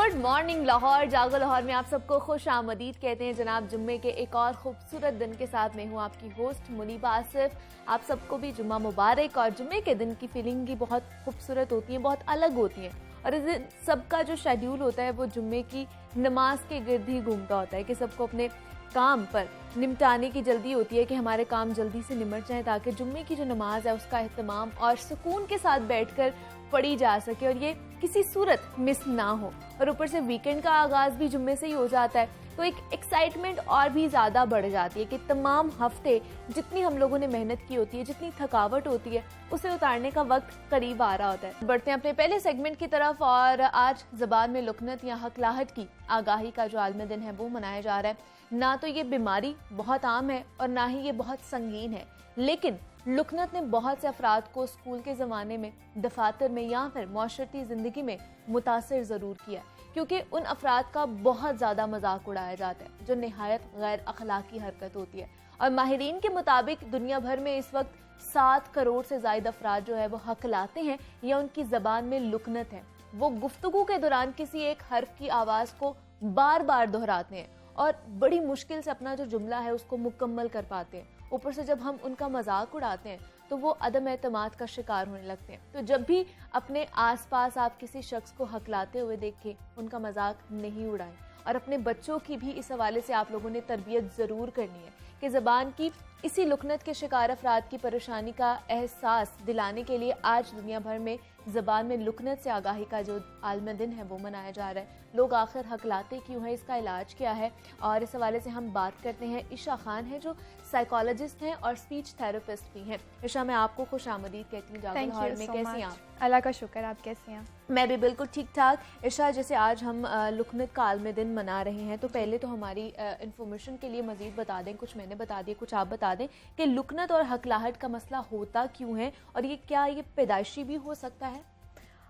Good morning Lahore. जागो लाहौर में आप सबको खुश आमदीद कहते हैं जनाब। जुम्मे के एक और खूबसूरत दिन के साथ मैं हूँ आपकी होस्ट मुनीबा आसिफ। आप सबको भी जुम्मा मुबारक। और जुम्मे के दिन की फीलिंग भी बहुत खूबसूरत होती है, बहुत अलग होती है। और इस दिन सबका जो शेड्यूल होता है वो जुम्मे की नमाज के गिर्द ही घूमता होता है कि सबको अपने काम पर निपटाने की जल्दी होती है कि हमारे काम जल्दी से निमट जाएं ताकि जुम्मे की जो नमाज है उसका एहतमाम और सुकून के साथ बैठकर पढ़ी जा सके और ये किसी सूरत मिस ना हो। और ऊपर से वीकेंड का आगाज भी जुम्मे से ही हो जाता है तो एक एक्साइटमेंट और भी ज़्यादा बढ़ जाती है कि तमाम हफ्ते जितनी हम लोगों ने मेहनत की होती है, जितनी थकावट होती है, उसे उतारने का वक्त करीब आ रहा होता है। बढ़ते हैं अपने पहले सेगमेंट की तरफ। और आज ज़बान में लुकनत या हकलाहट की आगाही का जो आलमी दिन है वो मनाया जा रहा है। ना तो ये बीमारी बहुत आम है और ना ही ये बहुत संगीन है, लेकिन लुकनत ने बहुत से अफराद को स्कूल के ज़माने में, दफातर में या फिर माशरती ज़िंदगी में मुतासिर ज़रूर किया, क्योंकि उन अफराद का बहुत ज़्यादा मजाक उड़ाया जाता है जो नहायत गैर अखलाकी हरकत होती है। और माहिरीन के मुताबिक दुनिया भर में इस वक्त 7 करोड़ से ज़ायद अफराद जो है वो हकलाते हैं या उनकी ज़बान में लुकनत है। वो गुफ्तगू के दौरान किसी एक हर्फ की आवाज़ को बार बार दोहराते हैं और बड़ी मुश्किल से अपना जो जुमला है उसको मुकम्मल कर पाते हैं। ऊपर से जब हम उनका मजाक उड़ाते हैं तो वो अदम एतमाद का शिकार होने लगते हैं। तो जब भी अपने आसपास आप किसी शख्स को हकलाते हुए देखें, उनका मजाक नहीं उड़ाएं। और अपने बच्चों की भी इस हवाले से आप लोगों ने तरबियत ज़रूर करनी है कि ज़बान की इसी लुकनत के शिकार अफराद की परेशानी का एहसास दिलाने के लिए आज दुनिया भर में ज़बान में लुकनत से आगाही का जो आलमी दिन है वो मनाया जा रहा है। लोग आखिर हकलाते क्यों हैं, इसका इलाज क्या है, और इस हवाले से हम बात करते हैं। ईशा खान है जो साइकोलॉजिस्ट हैं और स्पीच थेरेपिस्ट भी हैं। ईशा, मैं आपको खुश आमदीद कहती हूँ जागो लाहौर में। कैसी हैं आप? अल्लाह का शुक्र, आप कैसी हैं? मैं भी बिल्कुल ठीक ठाक। ईशा, जैसे आज हम लुकनत का आलमी दिन मना रहे हैं तो पहले तो हमारी इंफॉर्मेशन के लिए मजीद बता दें, कुछ मैंने बता दिया, कुछ आप बता दें कि लुकनत और हकलाहट का मसला होता क्यों है और ये क्या ये पैदाइशी भी हो सकता है?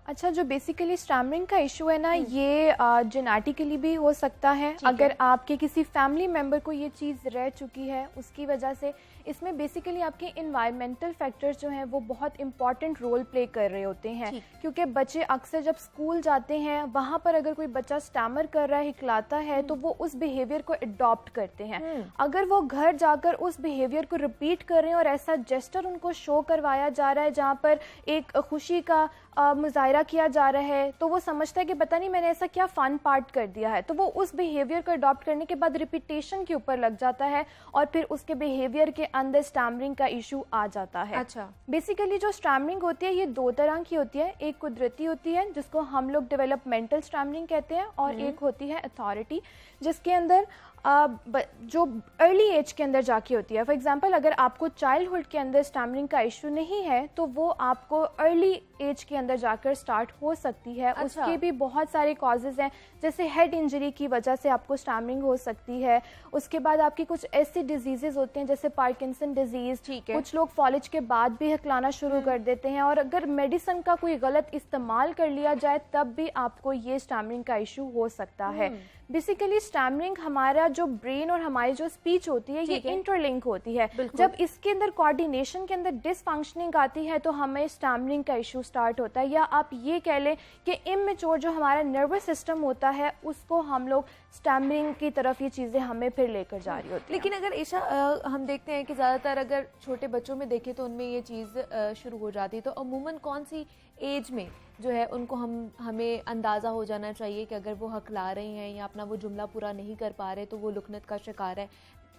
अच्छा, जो बेसिकली स्टैमरिंग का इशू है ना, ये जेनेटिकली भी हो सकता है। अगर आपके किसी फैमिली मेम्बर को ये चीज़ रह चुकी है उसकी वजह से। इसमें बेसिकली आपके इन्वायरमेंटल फैक्टर्स जो हैं वो बहुत इंपॉर्टेंट रोल प्ले कर रहे होते हैं, क्योंकि बच्चे अक्सर जब स्कूल जाते हैं वहाँ पर अगर कोई बच्चा स्टैमर कर रहा है, हिकलाता है, तो वो उस बिहेवियर को अडॉप्ट करते हैं। अगर वो घर जाकर उस बिहेवियर को रिपीट कर रहे हैं और ऐसा जेस्टर उनको शो करवाया जा रहा है जहाँ पर एक खुशी का मुजाहरा किया जा रहा है, तो वो समझता है कि पता नहीं मैंने ऐसा क्या फन पार्ट कर दिया है, तो वो उस बिहेवियर को अडॉप्ट करने के बाद रिपीटेशन के ऊपर लग जाता है और फिर उसके बिहेवियर के अंदर स्टैमरिंग का इशू आ जाता है। अच्छा, बेसिकली जो स्टैमरिंग होती है ये 2 तरह की होती है। एक कुदरती होती है जिसको हम लोग डेवलपमेंटल स्टैमरिंग कहते हैं, और एक होती है अथॉरिटी जिसके अंदर जो अर्ली एज के अंदर जाके होती है। फॉर एग्जांपल, अगर आपको चाइल्डहुड के अंदर स्टैमरिंग का इशू नहीं है तो वो आपको अर्ली एज के अंदर जाकर स्टार्ट हो सकती है। अच्छा। उसके भी बहुत सारे कॉजेज़ हैं, जैसे हेड इंजरी की वजह से आपको स्टैमरिंग हो सकती है। उसके बाद आपकी कुछ ऐसी डिजीजेज होते हैं जैसे पार्किंसन डिजीज। कुछ लोग फॉलेज के बाद भी हकलाना शुरू कर देते हैं, और अगर मेडिसिन का कोई गलत इस्तेमाल कर लिया जाए तब भी आपको ये स्टैमरिंग का इशू हो सकता है। बेसिकली स्टैमरिंग हमारा जो ब्रेन और हमारी जो स्पीच होती है ये इंटरलिंक होती है। जब इसके अंदर कोऑर्डिनेशन के अंदर डिसफंक्शनिंग आती है तो हमें स्टैमरिंग का इशू स्टार्ट होता है, या आप ये कह लें कि इमेच्योर जो हमारा नर्वस सिस्टम होता है उसको हम लोग स्टैमरिंग की तरफ ये चीज़ें हमें फिर लेकर जा रही होती है। लेकिन अगर ईशा हम देखते हैं कि ज़्यादातर अगर छोटे बच्चों में देखें तो उनमें ये चीज़ शुरू हो जाती है, तो अमूमन कौन सी एज में जो है उनको हमें अंदाज़ा हो जाना चाहिए कि अगर वो हकला रहे हैं या अपना वो जुमला पूरा नहीं कर पा रहे तो वो लुकनत का शिकार है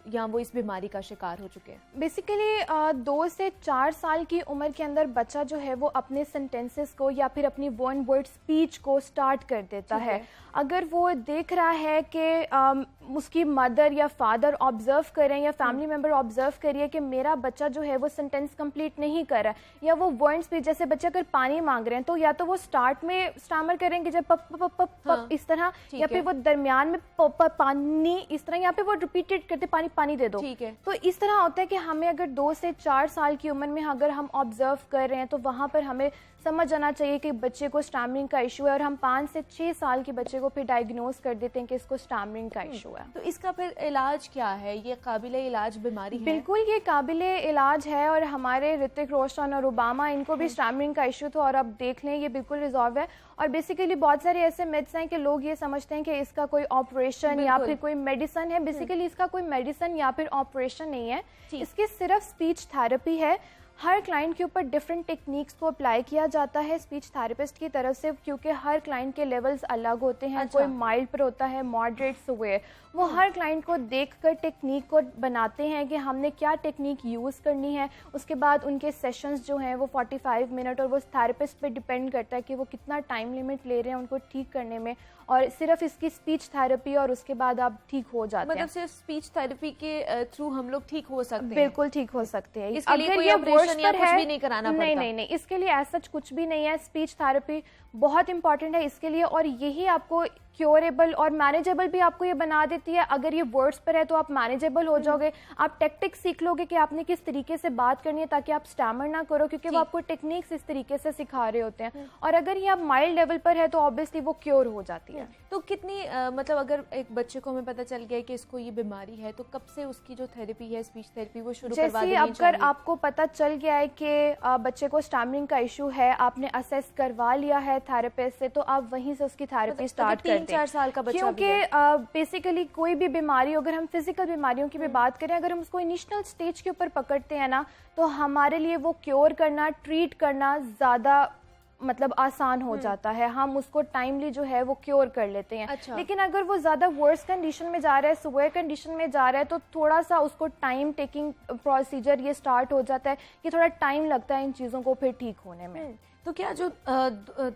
या वो इस बीमारी का शिकार हो चुके हैं? बेसिकली 2 से 4 साल की उम्र के अंदर बच्चा जो है वो अपने सेंटेंसेस को या फिर अपनी वन वर्ड स्पीच को स्टार्ट कर देता है। अगर वो देख रहा है कि उसकी मदर या फादर ऑब्जर्व करें या फैमिली मेम्बर ऑब्जर्व करिए कि मेरा बच्चा जो है वो सेंटेंस कंप्लीट नहीं कर रहा है, या वो वर्ड स्पीच, जैसे बच्चे अगर पानी मांग रहे हैं तो या तो वो स्टार्ट में स्टैमर करेंगे जब पप पप पप पप इस तरह, या फिर वो दरमियान में पानी इस तरह, या फिर वो रिपीटेड करते पानी पानी दे दो। तो इस तरह होता है कि हमें अगर 2 से 4 साल की उम्र में अगर हम ऑब्जर्व कर रहे हैं तो वहां पर हमें समझ आना चाहिए कि बच्चे को स्टैमरिंग का इशू है, और हम 5 से 6 साल के बच्चे को फिर डायग्नोज कर देते हैं कि इसको स्टैमरिंग का इशू है। तो इसका फिर इलाज क्या है? ये काबिले इलाज बीमारी है? बिल्कुल ये काबिले इलाज है, और हमारे ऋतिक रोशन और ओबामा इनको भी स्टैमरिंग का इशू था, और अब देख लें ये बिल्कुल रिजॉल्व है। और बेसिकली बहुत सारे ऐसे मिथ्स हैं कि लोग ये समझते हैं कि इसका कोई ऑपरेशन या फिर कोई मेडिसिन है। बेसिकली इसका कोई मेडिसिन या फिर ऑपरेशन नहीं है, इसकी सिर्फ स्पीच थेरेपी है। हर क्लाइंट के ऊपर डिफरेंट टेक्निक्स को अप्लाई किया जाता है स्पीच थेरेपिस्ट की तरफ से, क्योंकि हर क्लाइंट के लेवल्स अलग होते हैं। कोई माइल्ड पर होता है, मॉडरेट, सिवियर। वो हर क्लाइंट को देखकर टेक्निक को बनाते हैं कि हमने क्या टेक्निक यूज़ करनी है। उसके बाद उनके सेशंस जो हैं वो 45 मिनट, और वो थेरेपिस्ट पे डिपेंड करता है कि वो कितना टाइम लिमिट ले रहे हैं उनको ठीक करने में। और सिर्फ इसकी स्पीच थेरेपी, और उसके बाद आप ठीक हो जाते हैं। मतलब सिर्फ स्पीच थेरेपी के थ्रू हम लोग ठीक हो सकते हैं? बिल्कुल ठीक हो सकते हैं। इसके लिए कोई ऑपरेशन या कुछ भी नहीं कराना पड़ता? नहीं, इसके लिए ऐसा कुछ भी नहीं है। स्पीच थेरेपी बहुत इंपॉर्टेंट है इसके लिए, और यही आपको क्योरेबल और मैनेजेबल भी आपको ये बना देती है। अगर ये वर्ड्स पर है तो आप मैनेजेबल हो जाओगे। आप टेक्टिक्स सीख लोगे कि आपने किस तरीके से बात करनी है ताकि आप स्टैमर ना करो, क्योंकि वो आपको टेक्निक्स इस तरीके से सिखा रहे होते हैं। और अगर ये आप माइल्ड लेवल पर है तो ऑब्वियसली वो क्योर हो जाती है। तो कितनी मतलब अगर एक बच्चे को हमें पता चल गया कि इसको ये बीमारी है, तो कब से उसकी जो थेरेपी है, स्पीच थेरेपी, वो शुरू करवा देनी चाहिए? अगर आपको पता चल गया है कि बच्चे को स्टैमरिंग का इशू है, आपने असेस करवा लिया है थेरेपिस्ट से, तो आप वहीं से उसकी थेरेपी स्टार्ट कर दें। 3-4 साल का बच्चा, क्योंकि बेसिकली कोई भी बीमारी, अगर हम फिजिकल बीमारियों की भी बात करें, अगर हम उसको इनिशियल स्टेज के ऊपर पकड़ते हैं ना, तो हमारे लिए वो क्योर करना, ट्रीट करना ज़्यादा मतलब आसान हो जाता है। हम उसको टाइमली जो है वो क्योर कर लेते हैं। लेकिन अगर वो ज़्यादा वर्स कंडीशन में जा रहा है, सिवियर कंडीशन में जा रहा है, तो थोड़ा सा उसको टाइम टेकिंग प्रोसीजर ये स्टार्ट हो जाता है कि थोड़ा टाइम लगता है इन चीज़ों को फिर ठीक होने में। तो क्या जो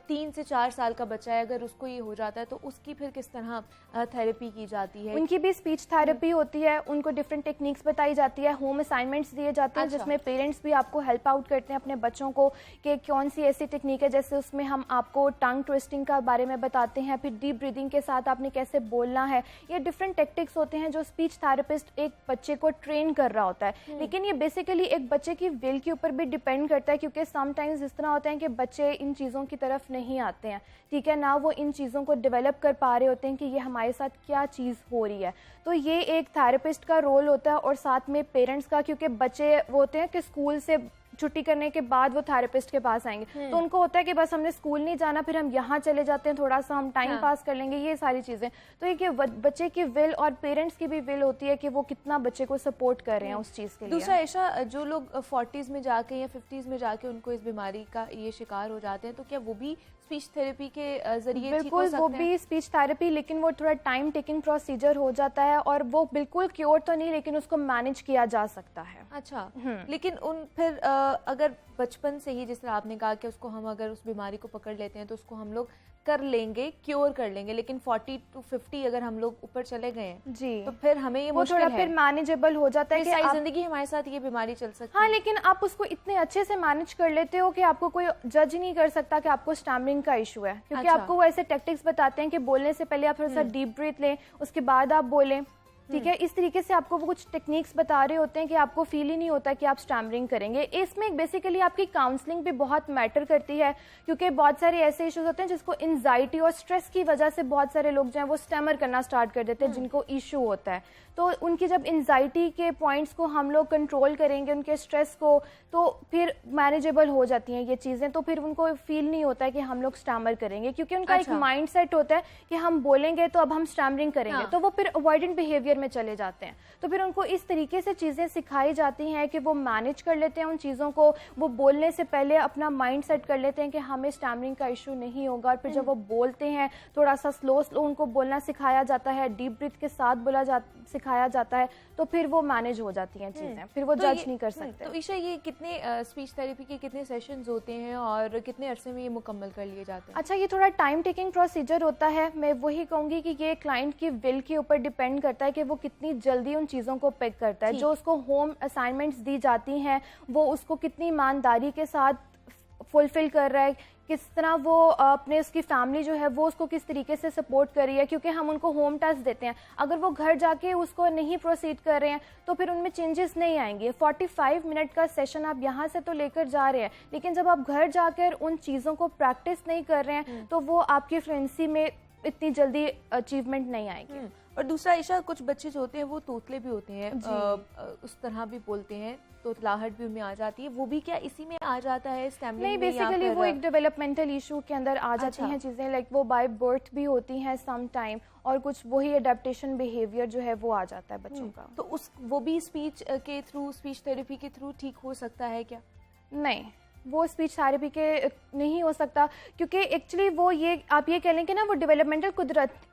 3 से 4 साल का बच्चा है, अगर उसको ये हो जाता है तो उसकी फिर किस तरह थेरेपी की जाती है? उनकी भी स्पीच थेरेपी होती है, उनको डिफरेंट टेक्निक्स बताई जाती है, होम असाइनमेंट्स दिए जाते हैं जिसमें पेरेंट्स भी आपको हेल्प आउट करते हैं अपने बच्चों को कि कौन सी ऐसी टेक्निक है। जैसे उसमें हम आपको टंग ट्विस्टिंग का बारे में बताते हैं, फिर डीप ब्रीदिंग के साथ आपने कैसे बोलना है। ये डिफरेंट टेक्टिक्स होते हैं जो स्पीच थेरेपिस्ट एक बच्चे को ट्रेन कर रहा होता है। लेकिन ये बेसिकली एक बच्चे की विल के ऊपर भी डिपेंड करता है, क्योंकि समटाइम्स इस तरह होता है कि बच्चे इन चीज़ों की तरफ नहीं आते हैं, ठीक है ना, वो इन चीज़ों को डेवलप कर पा रहे होते हैं कि ये हमारे साथ क्या चीज़ हो रही है। तो ये एक थेरेपिस्ट का रोल होता है, और साथ में पेरेंट्स का, क्योंकि बच्चे वो होते हैं कि स्कूल से छुट्टी करने के बाद वो थेरेपिस्ट के पास आएंगे, तो उनको होता है कि बस हमने स्कूल नहीं जाना, फिर हम यहाँ चले जाते हैं, थोड़ा सा हम टाइम पास कर लेंगे, ये सारी चीज़ें। तो ये बच्चे की विल और पेरेंट्स की भी विल होती है कि वो कितना बच्चे को सपोर्ट कर रहे हैं उस चीज़ के लिए। दूसरा ऐसा, जो लोग 40s में जाके या 50s में जाके उनको इस बीमारी का ये शिकार हो जाते हैं, तो क्या वो भी स्पीच थेरेपी के जरिए ठीक हो सकते हैं? वो भी स्पीच थेरेपी, लेकिन वो थोड़ा टाइम टेकिंग प्रोसीजर हो जाता है, और वो बिल्कुल क्योर तो नहीं, लेकिन उसको मैनेज किया जा सकता है। अच्छा, लेकिन उन फिर अगर बचपन से ही, जिस तरह आपने कहा कि उसको हम अगर उस बीमारी को पकड़ लेते हैं तो उसको हम लोग कर लेंगे, क्योर कर लेंगे, लेकिन 40 to 50 अगर हम लोग ऊपर चले गए हैं जी, तो फिर हमें ये मुश्किल है, फिर मैनेजेबल हो जाता है कि सारी जिंदगी हमारे साथ ये बीमारी चल सकती है। हाँ, लेकिन आप उसको इतने अच्छे से मैनेज कर लेते हो कि आपको कोई जज नहीं कर सकता कि आपको स्टैमरिंग का इशू है, क्योंकि आपको वो ऐसे टेक्टिक्स बताते हैं कि बोलने से पहले आप थोड़ा सा डीप ब्रीथ लें, उसके बाद आप बोलें, ठीक है। इस तरीके से आपको वो कुछ टेक्निक्स बता रहे होते हैं कि आपको फील ही नहीं होता कि आप स्टैमरिंग करेंगे। इसमें बेसिकली आपकी काउंसलिंग भी बहुत मैटर करती है, क्योंकि बहुत सारे ऐसे इश्यूज होते हैं जिसको एंजाइटी और स्ट्रेस की वजह से बहुत सारे लोग जो हैं वो स्टैमर करना स्टार्ट कर देते हैं, जिनको इशू होता है। तो उनकी जब एंजाइटी के पॉइंट्स को हम लोग कंट्रोल करेंगे, उनके स्ट्रेस को, तो फिर मैनेजेबल हो जाती हैं ये चीज़ें। तो फिर उनको फील नहीं होता है कि हम लोग स्टैमर करेंगे, क्योंकि उनका एक माइंड सेट होता है कि हम बोलेंगे तो अब हम स्टैमरिंग करेंगे, तो वो फिर अवॉइडेंट बिहेवियर में चले जाते हैं। तो फिर उनको इस तरीके से चीज़ें सिखाई जाती हैं कि वो मैनेज कर लेते हैं उन चीज़ों को, वो बोलने से पहले अपना माइंड सेट कर लेते हैं कि हमें स्टैमरिंग का इशू नहीं होगा। और फिर जब वो बोलते हैं थोड़ा सा स्लो उनको बोलना सिखाया जाता है, डीप ब्रीथ के साथ सिखाया जाता है, तो फिर वो मैनेज हो जाती हैं चीज़ें, फिर वो जज नहीं कर सकते। तो ईशा, ये कितने स्पीच थेरेपी के कितने सेशंस होते हैं और कितने अरसे में ये मुकम्मल कर लिए जाते हैं? अच्छा, ये थोड़ा टाइम टेकिंग प्रोसीजर होता है। मैं वही कहूँगी कि ये क्लाइंट की विल के ऊपर डिपेंड करता है कि वो कितनी जल्दी उन चीज़ों को पिक करता है। जो उसको होम असाइनमेंट्स दी जाती हैं वो उसको कितनी ईमानदारी के साथ फुलफिल कर रहा है, किस तरह वो अपने उसकी फैमिली जो है वो उसको किस तरीके से सपोर्ट कर रही है, क्योंकि हम उनको होम टास्क देते हैं, अगर वो घर जाके उसको नहीं प्रोसीड कर रहे हैं तो फिर उनमें चेंजेस नहीं आएंगे। 45 मिनट का सेशन आप यहाँ से तो लेकर जा रहे हैं, लेकिन जब आप घर जाकर उन चीज़ों को प्रैक्टिस नहीं कर रहे हैं तो वो आपकी फ्लुएंसी में इतनी जल्दी अचीवमेंट नहीं आएगी। और दूसरा ईशा, कुछ बच्चे जो होते हैं वो तोतले भी होते हैं, उस तरह भी बोलते हैं, तोतलाहट भी उनमें आ जाती है, वो भी क्या इसी में आ जाता है स्टैमरिंग नहीं, में? बेसिकली वो एक डेवलपमेंटल इशू के अंदर आ जाती हैं चीज़ें, लाइक वो बाय बर्थ भी होती हैं सम टाइम, और कुछ वही अडेप्टेशन बिहेवियर जो है वो आ जाता है बच्चों का। तो वो भी स्पीच के थ्रू, स्पीच थेरेपी के थ्रू ठीक हो सकता है क्या? नहीं, वो स्पीच थेरेपी के नहीं हो सकता, क्योंकि एक्चुअली वो ये आप ये कह लें कि ना वो डेवलपमेंटल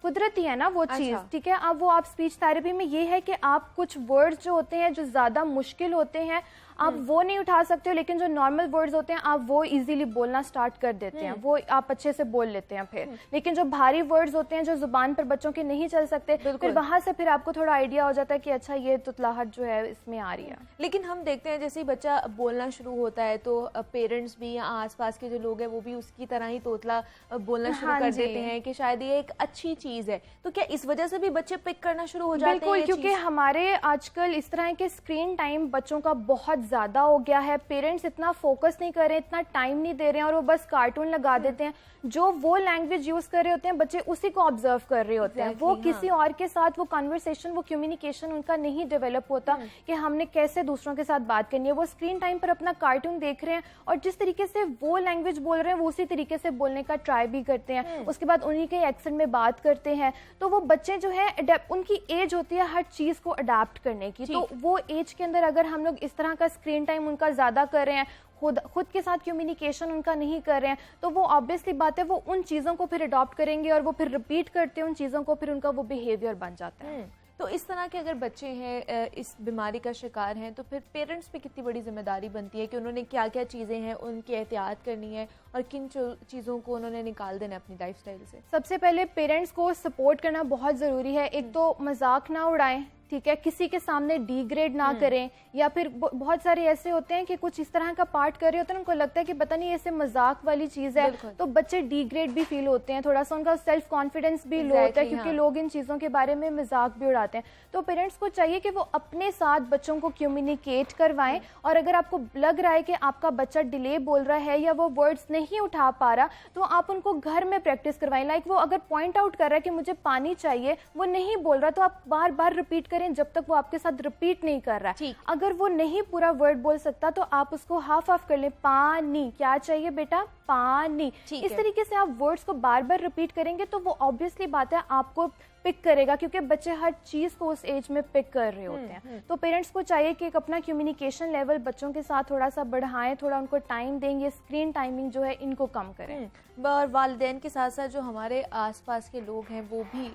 कुदरती है ना वो चीज़, ठीक है। अब वो आप स्पीच थेरेपी में ये है कि आप कुछ वर्ड्स जो होते हैं जो ज़्यादा मुश्किल होते हैं आप वो नहीं उठा सकते हो, लेकिन जो नॉर्मल वर्ड्स होते हैं आप वो इजीली बोलना स्टार्ट कर देते हैं, वो आप अच्छे से बोल लेते हैं फिर। लेकिन जो भारी वर्ड्स होते हैं जो जुबान पर बच्चों के नहीं चल सकते, फिर वहां से फिर आपको थोड़ा आइडिया हो जाता है कि अच्छा ये तुतलाहट जो है इसमें आ रही है। लेकिन हम देखते हैं जैसे ही बच्चा बोलना शुरू होता है तो पेरेंट्स भी या आसपास के जो लोग हैं वो भी उसकी तरह ही तोतला बोलना शुरू कर देते हैं कि शायद ये एक अच्छी चीज है। तो क्या इस वजह से भी बच्चे पिक करना शुरू हो जाते हैं? बिल्कुल, क्योंकि हमारे आजकल इस तरह के स्क्रीन टाइम बच्चों का बहुत ज़्यादा हो गया है, पेरेंट्स इतना फोकस नहीं कर रहे हैं, इतना टाइम नहीं दे रहे हैं, और वो बस कार्टून लगा देते हैं, जो वो लैंग्वेज यूज़ कर रहे होते हैं बच्चे उसी को ऑब्जर्व कर रहे होते हैं। वो किसी और के साथ वो कन्वर्सेशन, वो कम्युनिकेशन उनका नहीं डेवलप होता कि हमने कैसे दूसरों के साथ बात करनी है। वो स्क्रीन टाइम पर अपना कार्टून देख रहे हैं और जिस तरीके से वो लैंग्वेज बोल रहे हैं वो उसी तरीके से बोलने का ट्राई भी करते हैं, उसके बाद उन्हीं के एक्सेंट में बात करते हैं। तो वो बच्चे जो है उनकी एज होती है हर चीज़ को अडाप्ट करने की, तो वो एज के अंदर अगर हम लोग इस तरह का स्क्रीन टाइम उनका ज़्यादा कर रहे हैं, खुद के साथ कम्युनिकेशन उनका नहीं कर रहे हैं, तो वो ऑब्वियसली बात है वो उन चीज़ों को फिर अडॉप्ट करेंगे और वो फिर रिपीट करते हैं उन चीज़ों को, फिर उनका वो बिहेवियर बन जाता है। तो इस तरह के अगर बच्चे हैं इस बीमारी का शिकार हैं तो फिर पेरेंट्स पे कितनी बड़ी जिम्मेदारी बनती है कि उन्होंने क्या क्या चीज़ें हैं उनकी एहतियात करनी है और किन चीज़ों को उन्होंने निकाल देना है अपनी लाइफस्टाइल से? सबसे पहले पेरेंट्स को सपोर्ट करना बहुत ज़रूरी है। एक तो मजाक ना उड़ाएं, ठीक है, किसी के सामने डिग्रेड ना करें, या फिर बहुत सारे ऐसे होते हैं कि कुछ इस तरह का पार्ट कर रहे होते हैं, उनको लगता है कि पता नहीं ऐसे मजाक वाली चीज़ है, तो बच्चे डिग्रेड भी फील होते हैं, थोड़ा सा उनका सेल्फ कॉन्फिडेंस भी लो होता है, क्योंकि लोग इन चीज़ों के बारे में मजाक भी उड़ाते हैं। तो पेरेंट्स को चाहिए कि वो अपने साथ बच्चों को कम्युनिकेट करवाएं, और अगर आपको लग रहा है कि आपका बच्चा डिले बोल रहा है या वो वर्ड्स नहीं उठा पा रहा, तो आप उनको घर में प्रैक्टिस करवाएं। लाइक वो अगर पॉइंट आउट कर रहा है कि मुझे पानी चाहिए, वो नहीं बोल रहा, तो आप बार बार रिपीट करें जब तक वो आपके साथ रिपीट नहीं कर रहा है। अगर वो नहीं पूरा वर्ड बोल सकता तो आप उसको हाफ ऑफ कर ले, पानी, क्या चाहिए बेटा, पानी। इस तरीके से आप वर्ड्स को बार बार रिपीट करेंगे तो वो ऑब्वियसली बात है आपको पिक करेगा, क्योंकि बच्चे हर चीज़ को उस एज में पिक कर रहे होते हैं। तो पेरेंट्स को चाहिए कि एक अपना कम्युनिकेशन लेवल बच्चों के साथ थोड़ा सा बढ़ाएं, थोड़ा उनको टाइम देंगे, स्क्रीन टाइमिंग जो है इनको कम करें। और वालिदैन के साथ साथ जो हमारे आसपास के लोग हैं वो भी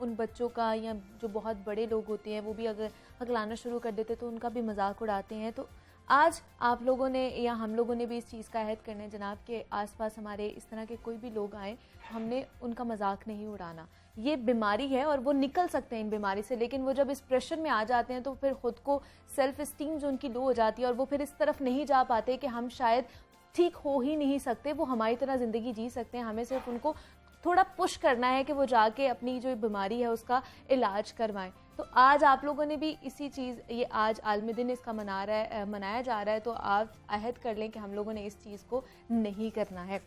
उन बच्चों का, या जो बहुत बड़े लोग होते हैं वो भी अगर हकलाना शुरू कर देते तो उनका भी मजाक उड़ाते हैं। तो आज आप लोगों ने या हम लोगों ने भी इस चीज़ का अहद करना है जनाब के आसपास हमारे इस तरह के कोई भी लोग आए, हमने उनका मजाक नहीं उड़ाना। ये बीमारी है और वो निकल सकते हैं इन बीमारी से, लेकिन वो जब इस प्रेशर में आ जाते हैं तो फिर खुद को सेल्फ इस्टीम जो उनकी लो हो जाती है और वो फिर इस तरफ नहीं जा पाते कि हम शायद ठीक हो ही नहीं सकते, वो हमारी तरह ज़िंदगी जी सकते हैं। हमें सिर्फ उनको थोड़ा पुश करना है कि वो जाके अपनी जो बीमारी है उसका इलाज करवाएं। तो आज आप लोगों ने भी इसी चीज़, ये आज आलमी दिन इसका मनाया जा रहा है, तो आप अहद कर लें कि हम लोगों ने इस चीज़ को नहीं करना है।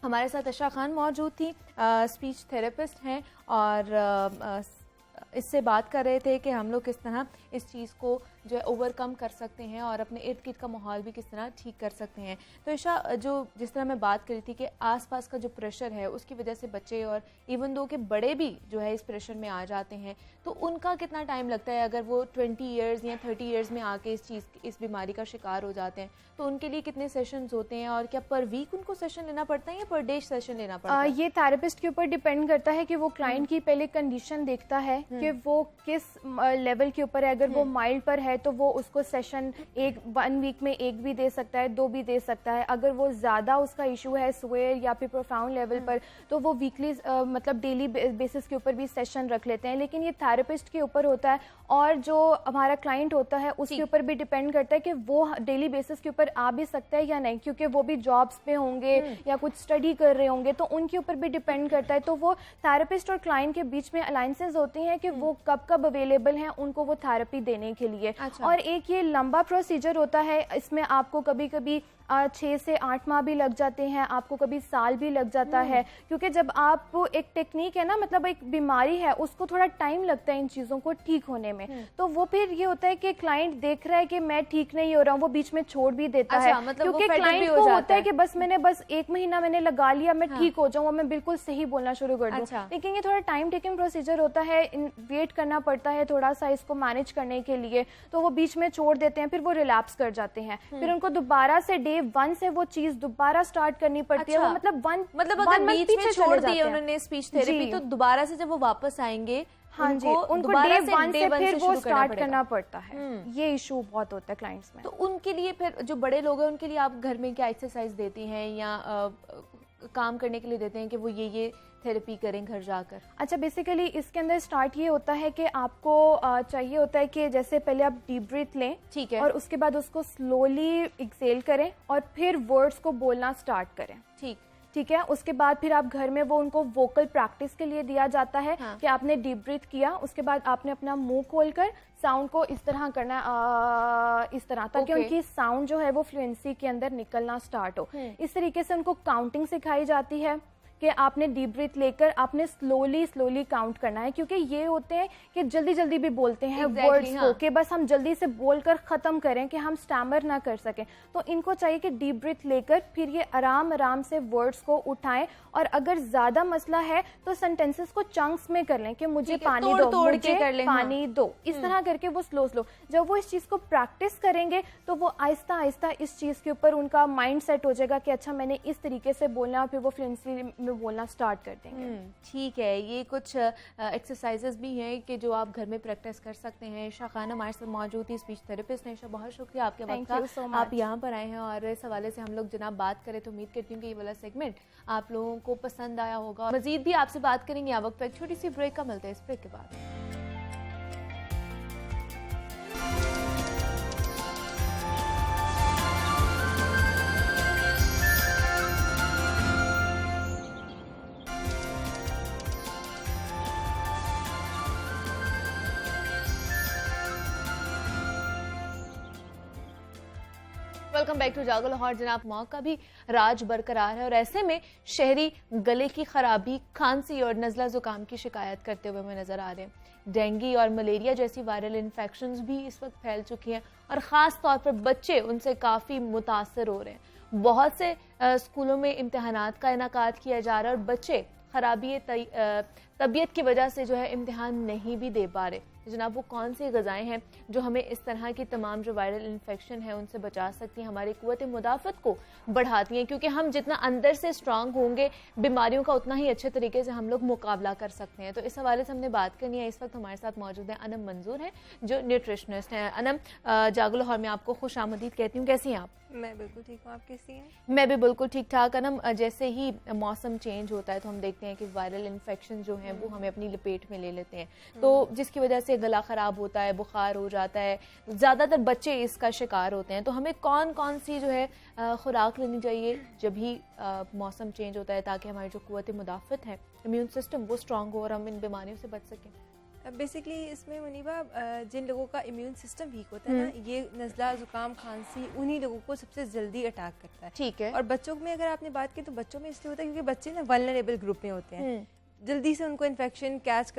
हमारे साथ अशा खान मौजूद थी, स्पीच थेरेपिस्ट हैं, और इससे बात कर रहे थे कि हम लोग किस तरह इस चीज़ को जो है ओवरकम कर सकते हैं और अपने इर्द गिर्द का माहौल भी किस तरह ठीक कर सकते हैं। तो ईशा, जो जिस तरह मैं बात करी थी कि आसपास का जो प्रेशर है उसकी वजह से बच्चे और इवन दो के बड़े भी जो है इस प्रेशर में आ जाते हैं, तो उनका कितना टाइम लगता है अगर वो 20 ईयर्स या 30 ईयर्स में आके इस बीमारी का शिकार हो जाते हैं, तो उनके लिए कितने सेशंस होते हैं और क्या पर वीक उनको सेशन लेना पड़ता है या पर डे सेशन लेना पड़ता है? ये थेरेपिस्ट के ऊपर डिपेंड करता है कि वो क्लाइंट की पहले कंडीशन देखता है कि कि वो किस लेवल के ऊपर है। अगर वो माइल्ड पर है तो वो उसको सेशन 1 वीक में 1 भी दे सकता है, 2 भी दे सकता है। अगर वो ज़्यादा उसका इशू है स्वेयर या फिर प्रोफाउंड लेवल पर, तो वो वीकली मतलब डेली बेसिस के ऊपर भी सेशन रख लेते हैं। लेकिन ये थेरेपिस्ट के ऊपर होता है और जो हमारा क्लाइंट होता है उसके ऊपर भी डिपेंड करता है कि वो डेली बेसिस के ऊपर आ भी सकता है या नहीं, क्योंकि वो भी जॉब्स पे होंगे या कुछ स्टडी कर रहे होंगे, तो उनके ऊपर भी डिपेंड करता है। तो वो थेरेपिस्ट और क्लाइंट के बीच में अलाइंसेस होती हैं कि वो कब कब अवेलेबल हैं उनको वो थेरेपी देने के लिए। और एक ये लंबा प्रोसीजर होता है, इसमें आपको कभी कभी 6 से 8 माह भी लग जाते हैं, आपको कभी साल भी लग जाता है, क्योंकि जब आप एक टेक्निक है ना, मतलब एक बीमारी है, उसको थोड़ा टाइम लगता है इन चीज़ों को ठीक होने में। तो वो फिर ये होता है कि क्लाइंट देख रहा है कि मैं ठीक नहीं हो रहा हूँ, वो बीच में छोड़ भी देता है, मतलब क्योंकि क्लाइंट को होता है कि बस 1 महीना मैंने लगा लिया, मैं ठीक हो जाऊँ और मैं बिल्कुल सही बोलना शुरू कर दूँ। लेकिन ये थोड़ा टाइम टेकिंग प्रोसीजर होता है, वेट करना पड़ता है थोड़ा सा इसको मैनेज करने के लिए, तो वो बीच में छोड़ देते हैं, फिर वो रिलैप्स कर जाते हैं, फिर उनको दोबारा से डे 1 से वो चीज दोबारा स्टार्ट करनी पड़ती है। वो मतलब अगर बीच में छोड़ दिए उन्होंने स्पीच थेरेपी, तो दोबारा से जब वो वापस आएंगे, हाँ जी, उनको डे 1 से फिर वो स्टार्ट करना पड़ता है। ये इशू बहुत होता है क्लाइंट्स में। तो उनके लिए फिर जो बड़े लोग हैं उनके लिए आप घर में क्या एक्सरसाइज देती हैं या काम करने के लिए देते हैं कि वो ये थेरेपी करें घर जाकर? अच्छा, बेसिकली इसके अंदर स्टार्ट ये होता है कि आपको चाहिए होता है कि जैसे पहले आप डीप ब्रीथ लें, ठीक है, और उसके बाद उसको स्लोली एक्सेल करें और फिर वर्ड्स को बोलना स्टार्ट करें। ठीक है, उसके बाद फिर आप घर में वो उनको वोकल प्रैक्टिस के लिए दिया जाता है कि आपने डीप ब्रीथ किया, उसके बाद आपने अपना मुंह खोलकर साउंड को इस तरह करना, इस तरह, ताकि उनकी साउंड जो है वो फ्लुएंसी के अंदर निकलना स्टार्ट हो। इस तरीके से उनको काउंटिंग सिखाई जाती है कि आपने डीप ब्रीथ लेकर आपने स्लोली काउंट करना है, क्योंकि ये होते हैं कि जल्दी भी बोलते हैं वर्ड्स को, कि बस हम जल्दी से बोलकर खत्म करें कि हम स्टैमर ना कर सकें। तो इनको चाहिए कि डीप ब्रीथ लेकर फिर ये आराम से वर्ड्स को उठाएं, और अगर ज्यादा मसला है तो सेंटेंसेस को चंक्स में कर लें कि मुझे पानी दो, मुझे पानी दो, इस तरह करके वो स्लो जब वो इस चीज को प्रैक्टिस करेंगे तो वो आहिस्ता इस चीज के ऊपर उनका माइंड सेट हो जाएगा कि अच्छा मैंने इस तरीके से बोलना, और फिर वो फ्लुएंसी में बोलना स्टार्ट कर देंगे। ठीक है, ये कुछ एक्सरसाइजेस भी हैं कि जो आप घर में प्रैक्टिस कर सकते हैं। ईशा खान हमारे साथ मौजूद थी, स्पीच थेरेपिस्ट। ईशा, बहुत शुक्रिया आपके वक्त का, आप यहाँ पर आए हैं और इस हवाले से हम लोग जनाब बात करें तो उम्मीद करती हूँ कि ये वाला सेगमेंट आप लोगों को पसंद आया होगा। मजीद भी आपसे बात करेंगे। यहाँ वक्त पर एक छोटी सी ब्रेक का मिलते हैं, इस ब्रेक के बाद। वेलकम बैक टू जागो लाहौर। जनाब, मौका भी राज बरकरार है और ऐसे में शहरी गले की खराबी, खांसी और नज़ला जुकाम की शिकायत करते हुए हमें नजर आ रहे हैं। डेंगू और मलेरिया जैसी वायरल इन्फेक्शंस भी इस वक्त फैल चुकी हैं और ख़ास तौर पर बच्चे उनसे काफ़ी मुतासर हो रहे हैं। बहुत से स्कूलों में इम्तिहानात का इनाकाद किया जा रहा है और बच्चे खराबी तबीयत की वजह से जो है इम्तिहान नहीं भी दे पा रहे। जनाब, वो कौन सी ग़िज़ाएँ हैं जो हमें इस तरह की तमाम जो वायरल इन्फेक्शन है उनसे बचा सकती हैं, हमारी क़ुव्वत मुदाफ़त को बढ़ाती हैं? क्योंकि हम जितना अंदर से स्ट्रांग होंगे बीमारियों का उतना ही अच्छे तरीके से हम लोग मुकाबला कर सकते हैं। तो इस हवाले से हमने बात करनी है। इस वक्त हमारे साथ मौजूद है अनम मंजूर हैं जो न्यूट्रिशनिस्ट हैं। अनम, जागो लाहौर में आपको खुश आमदीद कहती हूँ। कैसी हैं आप? मैं बिल्कुल ठीक हूँ, आप कैसी हैं? मैं भी बिल्कुल ठीक ठाक। अनम, जैसे ही मौसम चेंज होता है तो हम देखते हैं कि वायरल इन्फेक्शन जो हैं वो हमें अपनी लपेट में ले लेते हैं, तो जिसकी वजह से गला ख़राब होता है, बुखार हो जाता है, ज़्यादातर बच्चे इसका शिकार होते हैं। तो हमें कौन कौन सी जो है खुराक लेनी चाहिए जब भी मौसम चेंज होता है, ताकि हमारी जो क़ुव्वत मुदाफ़त है, इम्यून सिस्टम, वो स्ट्रॉन्ग हो और हम इन बीमारियों से बच सकें? बेसिकली इसमें मुनीबा, जिन लोगों का इम्यून सिस्टम वीक होता है ना, ये नज़ला, ज़ुकाम, खांसी उन्हीं लोगों को सबसे जल्दी अटैक करता है। ठीक है। और बच्चों में अगर आपने बात की तो बच्चों में इसलिए होता है क्योंकि बच्चे ना वल्नरेबल ग्रुप में होते हैं, जल्दी से उनको इन्फेक्शन कैच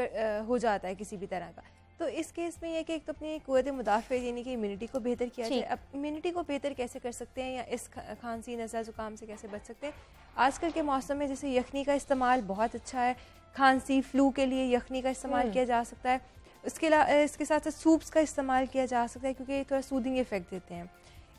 हो जाता है किसी भी तरह का। तो इस केस में यह कि एक तो अपनी क़ुव्वत मुदाफ़त यानी कि इम्यूनिटी को बेहतर किया जाए। अब इम्यूनिटी को बेहतर कैसे कर सकते हैं या इस खांसी, नज़ला, ज़ुकाम से कैसे बच सकते हैं? आजकल के मौसम में जैसे यखनी का इस्तेमाल बहुत अच्छा है, खांसी फ्लू के लिए यखनी का इस्तेमाल किया जा सकता है। इसके साथ साथ सूप्स का इस्तेमाल किया जा सकता है क्योंकि ये थोड़ा सूदिंग इफेक्ट देते हैं।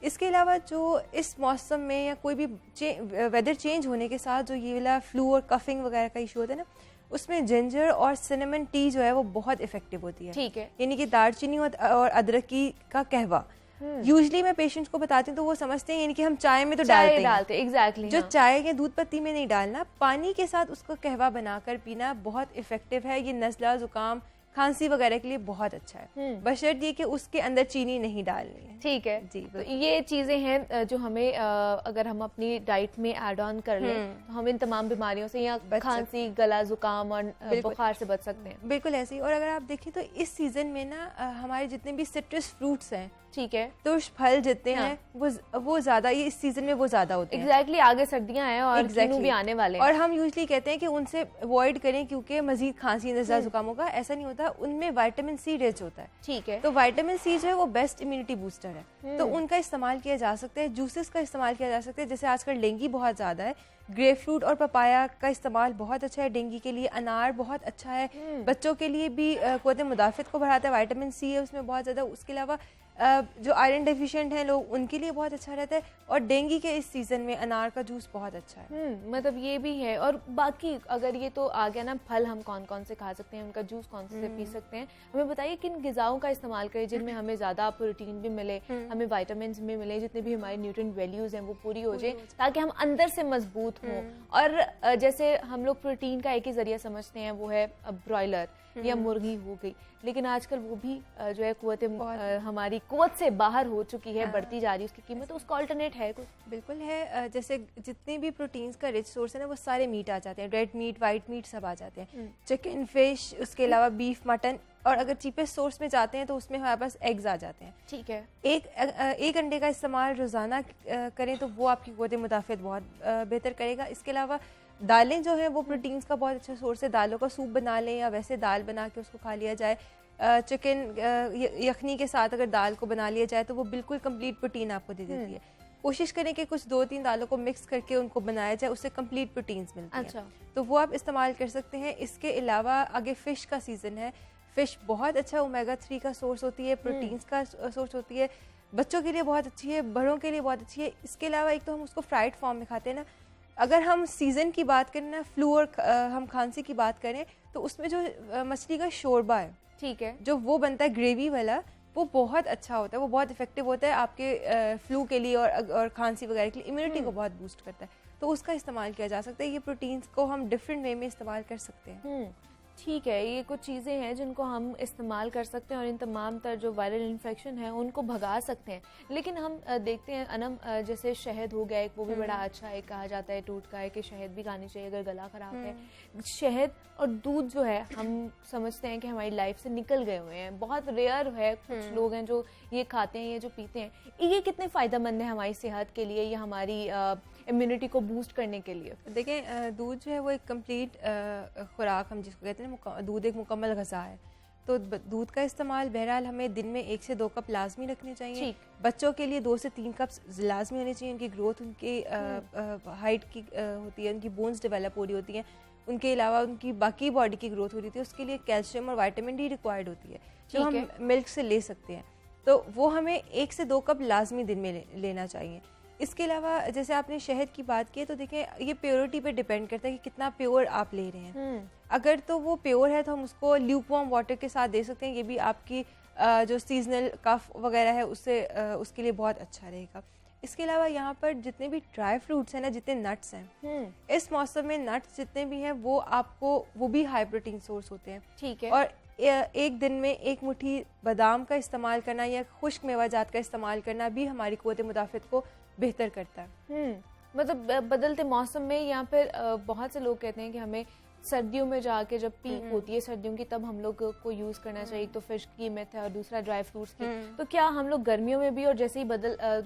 इसके अलावा जो इस मौसम में या कोई भी वेदर चेंज होने के साथ जो ये वाला फ्लू और कफिंग वगैरह का इशू होता है ना, उसमें जिंजर और सिनेमन टी जो है वो बहुत इफेक्टिव होती है। ठीक है। यानी कि दालचीनी और अदरक की का कहवा यूजली मैं पेशेंट्स को बताती हूँ तो वो समझते हैं यानी कि हम चाय में तो डालते हैं एग्जैक्टली जो चाय के दूध पत्ती में नहीं डालना, पानी के साथ उसको कहवा बनाकर पीना बहुत इफेक्टिव है। ये नज़ला, जुकाम, खांसी वगैरह के लिए बहुत अच्छा है, बशर्ते ये कि उसके अंदर चीनी नहीं डालनी है। ठीक है जी, तो ये चीजें हैं जो हमें अगर हम अपनी डाइट में ऐड ऑन कर लें तो हम इन तमाम बीमारियों से या खांसी, गला, जुकाम और बुखार से बच सकते हैं। बिल्कुल ऐसे ही। और अगर आप देखें तो इस सीजन में ना हमारे जितने भी सिट्रस फ्रूट्स हैं, ठीक है, तुर्श फल जितने हैं वो ज्यादा, ये इस सीजन में वो ज्यादा होते हैं। एग्जैक्टली आगे सर्दियां हैं और कीनू भी आने वाले हैं और हम यूजली कहते हैं कि उनसे अवॉइड करें क्योंकि मजीद खांसी, नज़ला, जुकाम होगा। ऐसा नहीं होता, उनमें विटामिन सी रिच होता है। ठीक है। तो विटामिन सी जो है वो बेस्ट इम्यूनिटी बूस्टर है, तो उनका इस्तेमाल किया जा सकता है। जूसेस का इस्तेमाल किया जा सकता है, जैसे आजकल डेंगू बहुत ज्यादा है, ग्रेप फ्रूट और पपाया का इस्तेमाल बहुत अच्छा है डेंगू के लिए। अनार बहुत अच्छा है, बच्चों के लिए भी क़ुव्वत मुदाफ़ित को बढ़ाता है, विटामिन सी है उसमें बहुत ज़्यादा। उसके अलावा जो आयरन डेफिशिएंट हैं लोग, उनके लिए बहुत अच्छा रहता है। और डेंगू के इस सीज़न में अनार का जूस बहुत अच्छा है। मतलब ये भी है। और बाकी अगर ये तो आ गया ना, फल हम कौन कौन से खा सकते हैं, उनका जूस कौन से पी सकते हैं, हमें बताइए किन ग़िज़ाओं का इस्तेमाल करें जिनमें हमें ज़्यादा प्रोटीन भी मिले, हमें विटामिन भी मिले, जितने भी हमारे न्यूट्रिएंट वैल्यूज़ हैं वो पूरी हो जाए, ताकि हम अंदर से मजबूत हों। और जैसे हम लोग प्रोटीन का एक ही ज़रिया समझते हैं, वो है ब्रॉयलर या मुर्गी हो गई, लेकिन आजकल वो भी जो है कुव्वत हमारी कुव्वत से बाहर हो चुकी है, बढ़ती जा रही है उसकी कीमत, तो उसका ऑल्टरनेट है कुछ? बिल्कुल है। जैसे जितने भी प्रोटीन्स का रिच सोर्स है ना, वो सारे मीट आ जाते हैं, रेड मीट, वाइट मीट सब आ जाते हैं, चिकन, फिश, उसके अलावा बीफ, मटन। और अगर चीपेस्ट सोर्स में जाते हैं तो उसमें हमारे पास एग्स आ जाते हैं। ठीक है। एक अंडे का इस्तेमाल रोज़ाना करें तो वो आपकी क़ुव्वत मुदाफ़ियत बहुत बेहतर करेगा। इसके अलावा दालें जो हैं वो प्रोटीन्स का बहुत अच्छा सोर्स है, दालों का सूप बना लें या वैसे दाल बना के उसको खा लिया जाए। चिकन यखनी के साथ अगर दाल को बना लिया जाए तो वो बिल्कुल कंप्लीट प्रोटीन आपको दे देती है। कोशिश करें कि कुछ 2-3 दालों को मिक्स करके उनको बनाया जाए, उससे कंप्लीट प्रोटीन्स मिलते हैं। अच्छा। तो वो आप इस्तेमाल कर सकते हैं। इसके अलावा आगे फ़िश का सीज़न है, फ़िश बहुत अच्छा ओमेगा 3 का सोर्स होती है, प्रोटीन्स का सोर्स होती है, बच्चों के लिए बहुत अच्छी है, बड़ों के लिए बहुत अच्छी है। इसके अलावा एक तो हम उसको फ्राइड फॉर्म में खाते हैं ना, अगर हम सीज़न की बात करें ना, फ्लू और हम खांसी की बात करें तो उसमें जो मछली का शोरबा है, ठीक है, जो वो बनता है ग्रेवी वाला, वो बहुत अच्छा होता है, वो बहुत इफेक्टिव होता है आपके फ्लू के लिए और खांसी वगैरह के लिए, इम्यूनिटी को बहुत बूस्ट करता है, तो उसका इस्तेमाल किया जा सकता है। ये प्रोटीन्स को हम डिफरेंट वे में इस्तेमाल कर सकते हैं। ठीक है, ये कुछ चीज़ें हैं जिनको हम इस्तेमाल कर सकते हैं और इन तमाम तर जो वायरल इन्फेक्शन है उनको भगा सकते हैं। लेकिन हम देखते हैं अनम, जैसे शहद हो गया एक, वो भी बड़ा अच्छा है, कहा जाता है टूटका है कि शहद भी खानी चाहिए अगर गला ख़राब है। शहद और दूध जो है हम समझते हैं कि हमारी लाइफ से निकल गए हुए हैं, बहुत रेयर है, कुछ लोग हैं जो ये खाते हैं, ये जो पीते हैं। ये कितने फ़ायदेमंद है हमारी सेहत के लिए या हमारी इम्यूनिटी को बूस्ट करने के लिए? देखें, दूध जो है वो एक कंप्लीट खुराक हम जिसको कहते हैं, दूध एक मुकम्मल ग़िज़ा है, तो दूध का इस्तेमाल बहरहाल हमें दिन में 1 से 2 कप लाजमी रखने चाहिए। बच्चों के लिए 2 से 3 कप लाजमी होने चाहिए। उनकी ग्रोथ, उनकी हाइट की होती है, उनकी बोन्स डेवलप हो रही होती हैं, उनके अलावा उनकी बाकी बॉडी की ग्रोथ हो रही थी, उसके लिए कैल्शियम और विटामिन डी रिक्वायर्ड होती है, जो हम मिल्क से ले सकते हैं। तो वो हमें 1 से 2 कप लाजमी दिन में लेना चाहिए। इसके अलावा जैसे आपने शहद की बात की है, तो देखें ये प्योरिटी पे डिपेंड करता है कि कितना प्योर आप ले रहे हैं। अगर तो वो प्योर है तो हम उसको ल्यूकवार्म वाटर के साथ दे सकते हैं, ये भी आपकी जो सीजनल कफ वगैरह है उससे उसके लिए बहुत अच्छा रहेगा। इसके अलावा यहाँ पर जितने भी ड्राई फ्रूट्स हैं ना, जितने नट्स हैं, इस मौसम में नट्स जितने भी हैं वो आपको, वो भी हाई प्रोटीन सोर्स होते हैं। ठीक है। और एक दिन में 1 मुट्ठी बादाम का इस्तेमाल करना या खुश्क मेवाजात का इस्तेमाल करना भी हमारी क़ुव्वत मुदाफ़ियत को बेहतर करता है। मतलब बदलते मौसम में यहाँ पर बहुत से लोग कहते हैं कि हमें सर्दियों में जाके जब पीक होती है सर्दियों की, तब हम लोग को यूज़ करना चाहिए। तो फिश की मेथ है और दूसरा ड्राई फ्रूट्स की। तो क्या हम लोग गर्मियों में भी, और जैसे ही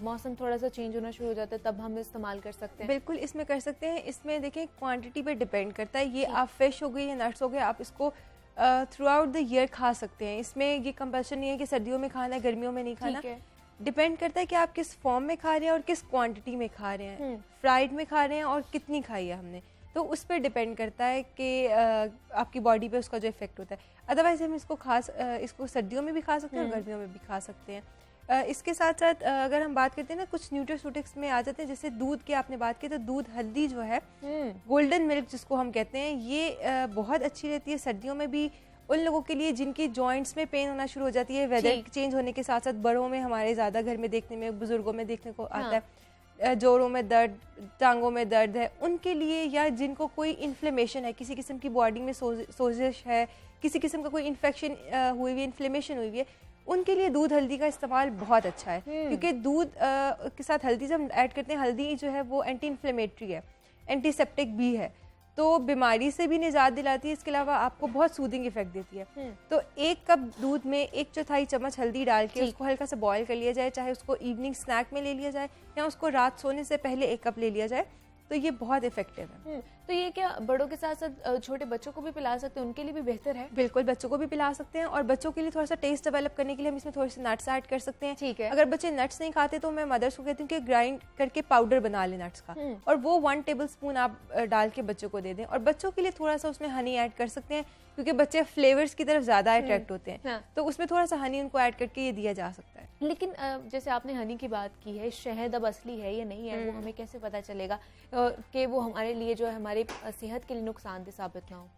मौसम थोड़ा सा चेंज होना शुरू हो जाता है, तब हम इस्तेमाल कर सकते हैं? बिल्कुल, इसमें कर सकते हैं। इसमें देखें क्वांटिटी पे डिपेंड करता है। ये आप फिश हो गई या नट्स हो गए, आप इसको थ्रू आउट द ईयर खा सकते हैं। इसमें ये कंपल्शन नहीं है कि सर्दियों में खाना है, गर्मियों में नहीं खाना। डिपेंड करता है कि आप किस फॉर्म में खा रहे हैं और किस क्वांटिटी में खा रहे हैं, फ्राइड में खा रहे हैं और कितनी खाई है हमने, तो उस पर डिपेंड करता है कि आपकी बॉडी पे उसका जो इफेक्ट होता है। अदरवाइज हम इसको सर्दियों में भी खा सकते हैं और गर्मियों में भी खा सकते हैं। इसके साथ साथ अगर हम बात करते हैं ना, कुछ न्यूट्रास्यूटिक्स में आ जाते हैं, जैसे दूध के आपने बात की, तो दूध हल्दी जो है, गोल्डन मिल्क जिसको हम कहते हैं, ये बहुत अच्छी रहती है सर्दियों में भी उन लोगों के लिए जिनकी जॉइंट्स में पेन होना शुरू हो जाती है वेदर चेंज होने के साथ साथ। बड़ों में हमारे ज़्यादा घर में देखने में, बुजुर्गों में देखने को आता है, जोड़ों में दर्द, टांगों में दर्द है, उनके लिए, या जिनको कोई इन्फ्लेमेशन है, किसी किस्म की बॉडी में सोजिश है, किसी किस्म का कोई इन्फेक्शन हुई हुई, इन्फ्लेमेशन हुई हुई है, उनके लिए दूध हल्दी का इस्तेमाल बहुत अच्छा है। क्योंकि दूध के साथ हल्दी जब हम ऐड करते हैं, हल्दी जो है वो एंटी इन्फ्लेमेटरी है, एंटीसेप्टिक भी है, तो बीमारी से भी निजात दिलाती है। इसके अलावा आपको बहुत सूदिंग इफेक्ट देती है। तो 1 कप दूध में 1/4 चम्मच हल्दी डाल के उसको हल्का सा बॉईल कर लिया जाए, चाहे उसको इवनिंग स्नैक में ले लिया जाए या उसको रात सोने से पहले 1 कप ले लिया जाए, तो ये बहुत इफेक्टिव है। तो ये क्या बड़ों के साथ साथ छोटे बच्चों को भी पिला सकते हैं, उनके लिए भी बेहतर है? बिल्कुल, बच्चों को भी पिला सकते हैं, और बच्चों के लिए थोड़ा सा टेस्ट डेवलप करने के लिए हम इसमें थोड़े से नट्स ऐड कर सकते हैं। ठीक है। अगर बच्चे नट्स नहीं खाते तो मैं मदर्स को कहती हूँ कि ग्राइंड करके पाउडर बना लें नट्स का, और वो 1 टेबलस्पून आप डाल के बच्चों को दे दें। और बच्चों के लिए थोड़ा सा उसमें हनी ऐड कर सकते हैं, क्योंकि बच्चे फ्लेवर्स की तरफ ज़्यादा अट्रैक्ट होते हैं। हाँ। तो उसमें थोड़ा सा हनी उनको ऐड करके ये दिया जा सकता है। लेकिन जैसे आपने हनी की बात की है, शहद अब असली है या नहीं है, वो हमें कैसे पता चलेगा कि वो हमारे लिए जो है हमारी सेहत के लिए नुकसानदेह साबित ना हो?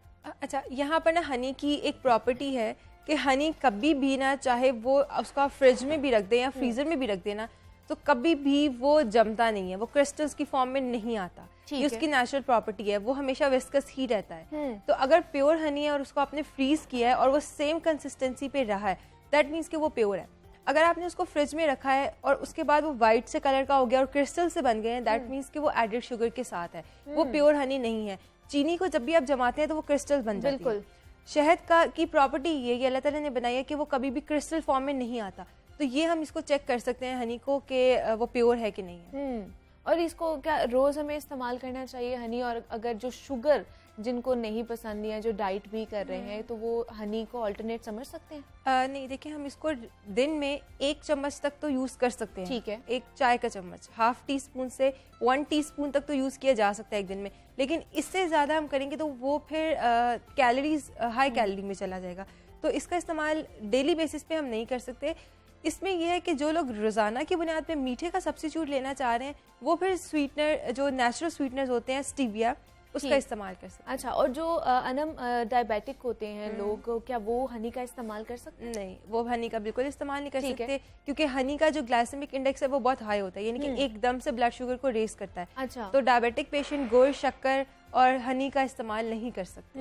अच्छा, यहाँ पर ना हनी की एक प्रॉपर्टी है कि हनी कभी भी ना, चाहे वो उसका फ्रिज में भी रख दें या फ्रीजर में भी रख देना, तो कभी भी वो जमता नहीं है, वो क्रिस्टल्स की फॉर्म में नहीं आता। ये उसकी नेचुरल प्रॉपर्टी है, वो हमेशा विस्कस ही रहता है। तो अगर प्योर हनी है और उसको आपने फ्रीज किया है और वो सेम कंसिस्टेंसी पे रहा है, दैट मीन्स कि वो प्योर है। अगर आपने उसको फ्रिज में रखा है और उसके बाद वो वाइट से कलर का हो गया और क्रिस्टल से बन गए हैं, दैट मीन्स कि वो एडेड शुगर के साथ है, वो प्योर हनी नहीं है। चीनी को जब भी आप जमाते हैं तो वो क्रिस्टल बन जाती है। शहद का की प्रॉपर्टी ये अल्लाह ताला ने बनाई है कि वो कभी भी क्रिस्टल फॉर्म में नहीं आता। तो ये हम इसको चेक कर सकते हैं हनी को कि वो प्योर है कि नहीं है। और इसको क्या रोज हमें इस्तेमाल करना चाहिए हनी? और अगर जो शुगर जिनको नहीं पसंद या जो डाइट भी कर रहे हैं, तो वो हनी को अल्टरनेट समझ सकते हैं? नहीं, देखिए, हम इसको दिन में 1 चम्मच तक तो यूज कर सकते हैं। ठीक है। 1 चाय का चम्मच, ½ टीस्पून से 1 टीस्पून तक तो यूज किया जा सकता है एक दिन में। लेकिन इससे ज्यादा हम करेंगे तो वो फिर कैलोरीज हाई कैलोरी में चला जाएगा। तो इसका इस्तेमाल डेली बेसिस पे हम नहीं कर सकते। इसमें यह है कि जो लोग रोजाना की बुनियाद पे मीठे का सब्स्टिट्यूट लेना चाह रहे हैं, वो फिर स्वीटनर, जो नेचुरल स्वीटनर्स होते हैं, स्टीविया, उसका इस्तेमाल कर सकते हैं। अच्छा, और जो अनम डायबिटिक होते हैं लोग, क्या वो हनी का इस्तेमाल कर सकते हैं? नहीं, वो हनी का बिल्कुल इस्तेमाल नहीं कर सकते, क्योंकि हनी का जो ग्लाइसेमिक इंडेक्स है वो बहुत हाई होता है, यानी कि एकदम से ब्लड शुगर को रेस करता है। अच्छा। तो डायबिटिक पेशेंट गुड़, शक्कर और हनी का इस्तेमाल नहीं कर सकते।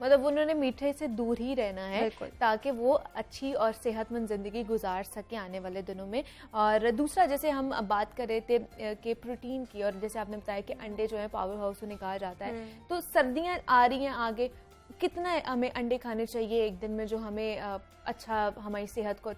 मतलब उन्होंने मीठे से दूर ही रहना है, ताकि वो अच्छी और सेहतमंद जिंदगी गुजार सके आने वाले दिनों में। और दूसरा, जैसे हम बात कर रहे थे कि प्रोटीन की, और जैसे आपने बताया कि अंडे जो है पावर हाउस उन्हें कहा जाता है, तो सर्दियां आ रही हैं आगे, कितना हमें अंडे खाने चाहिए एक दिन में जो हमें अच्छा, हमारी सेहत को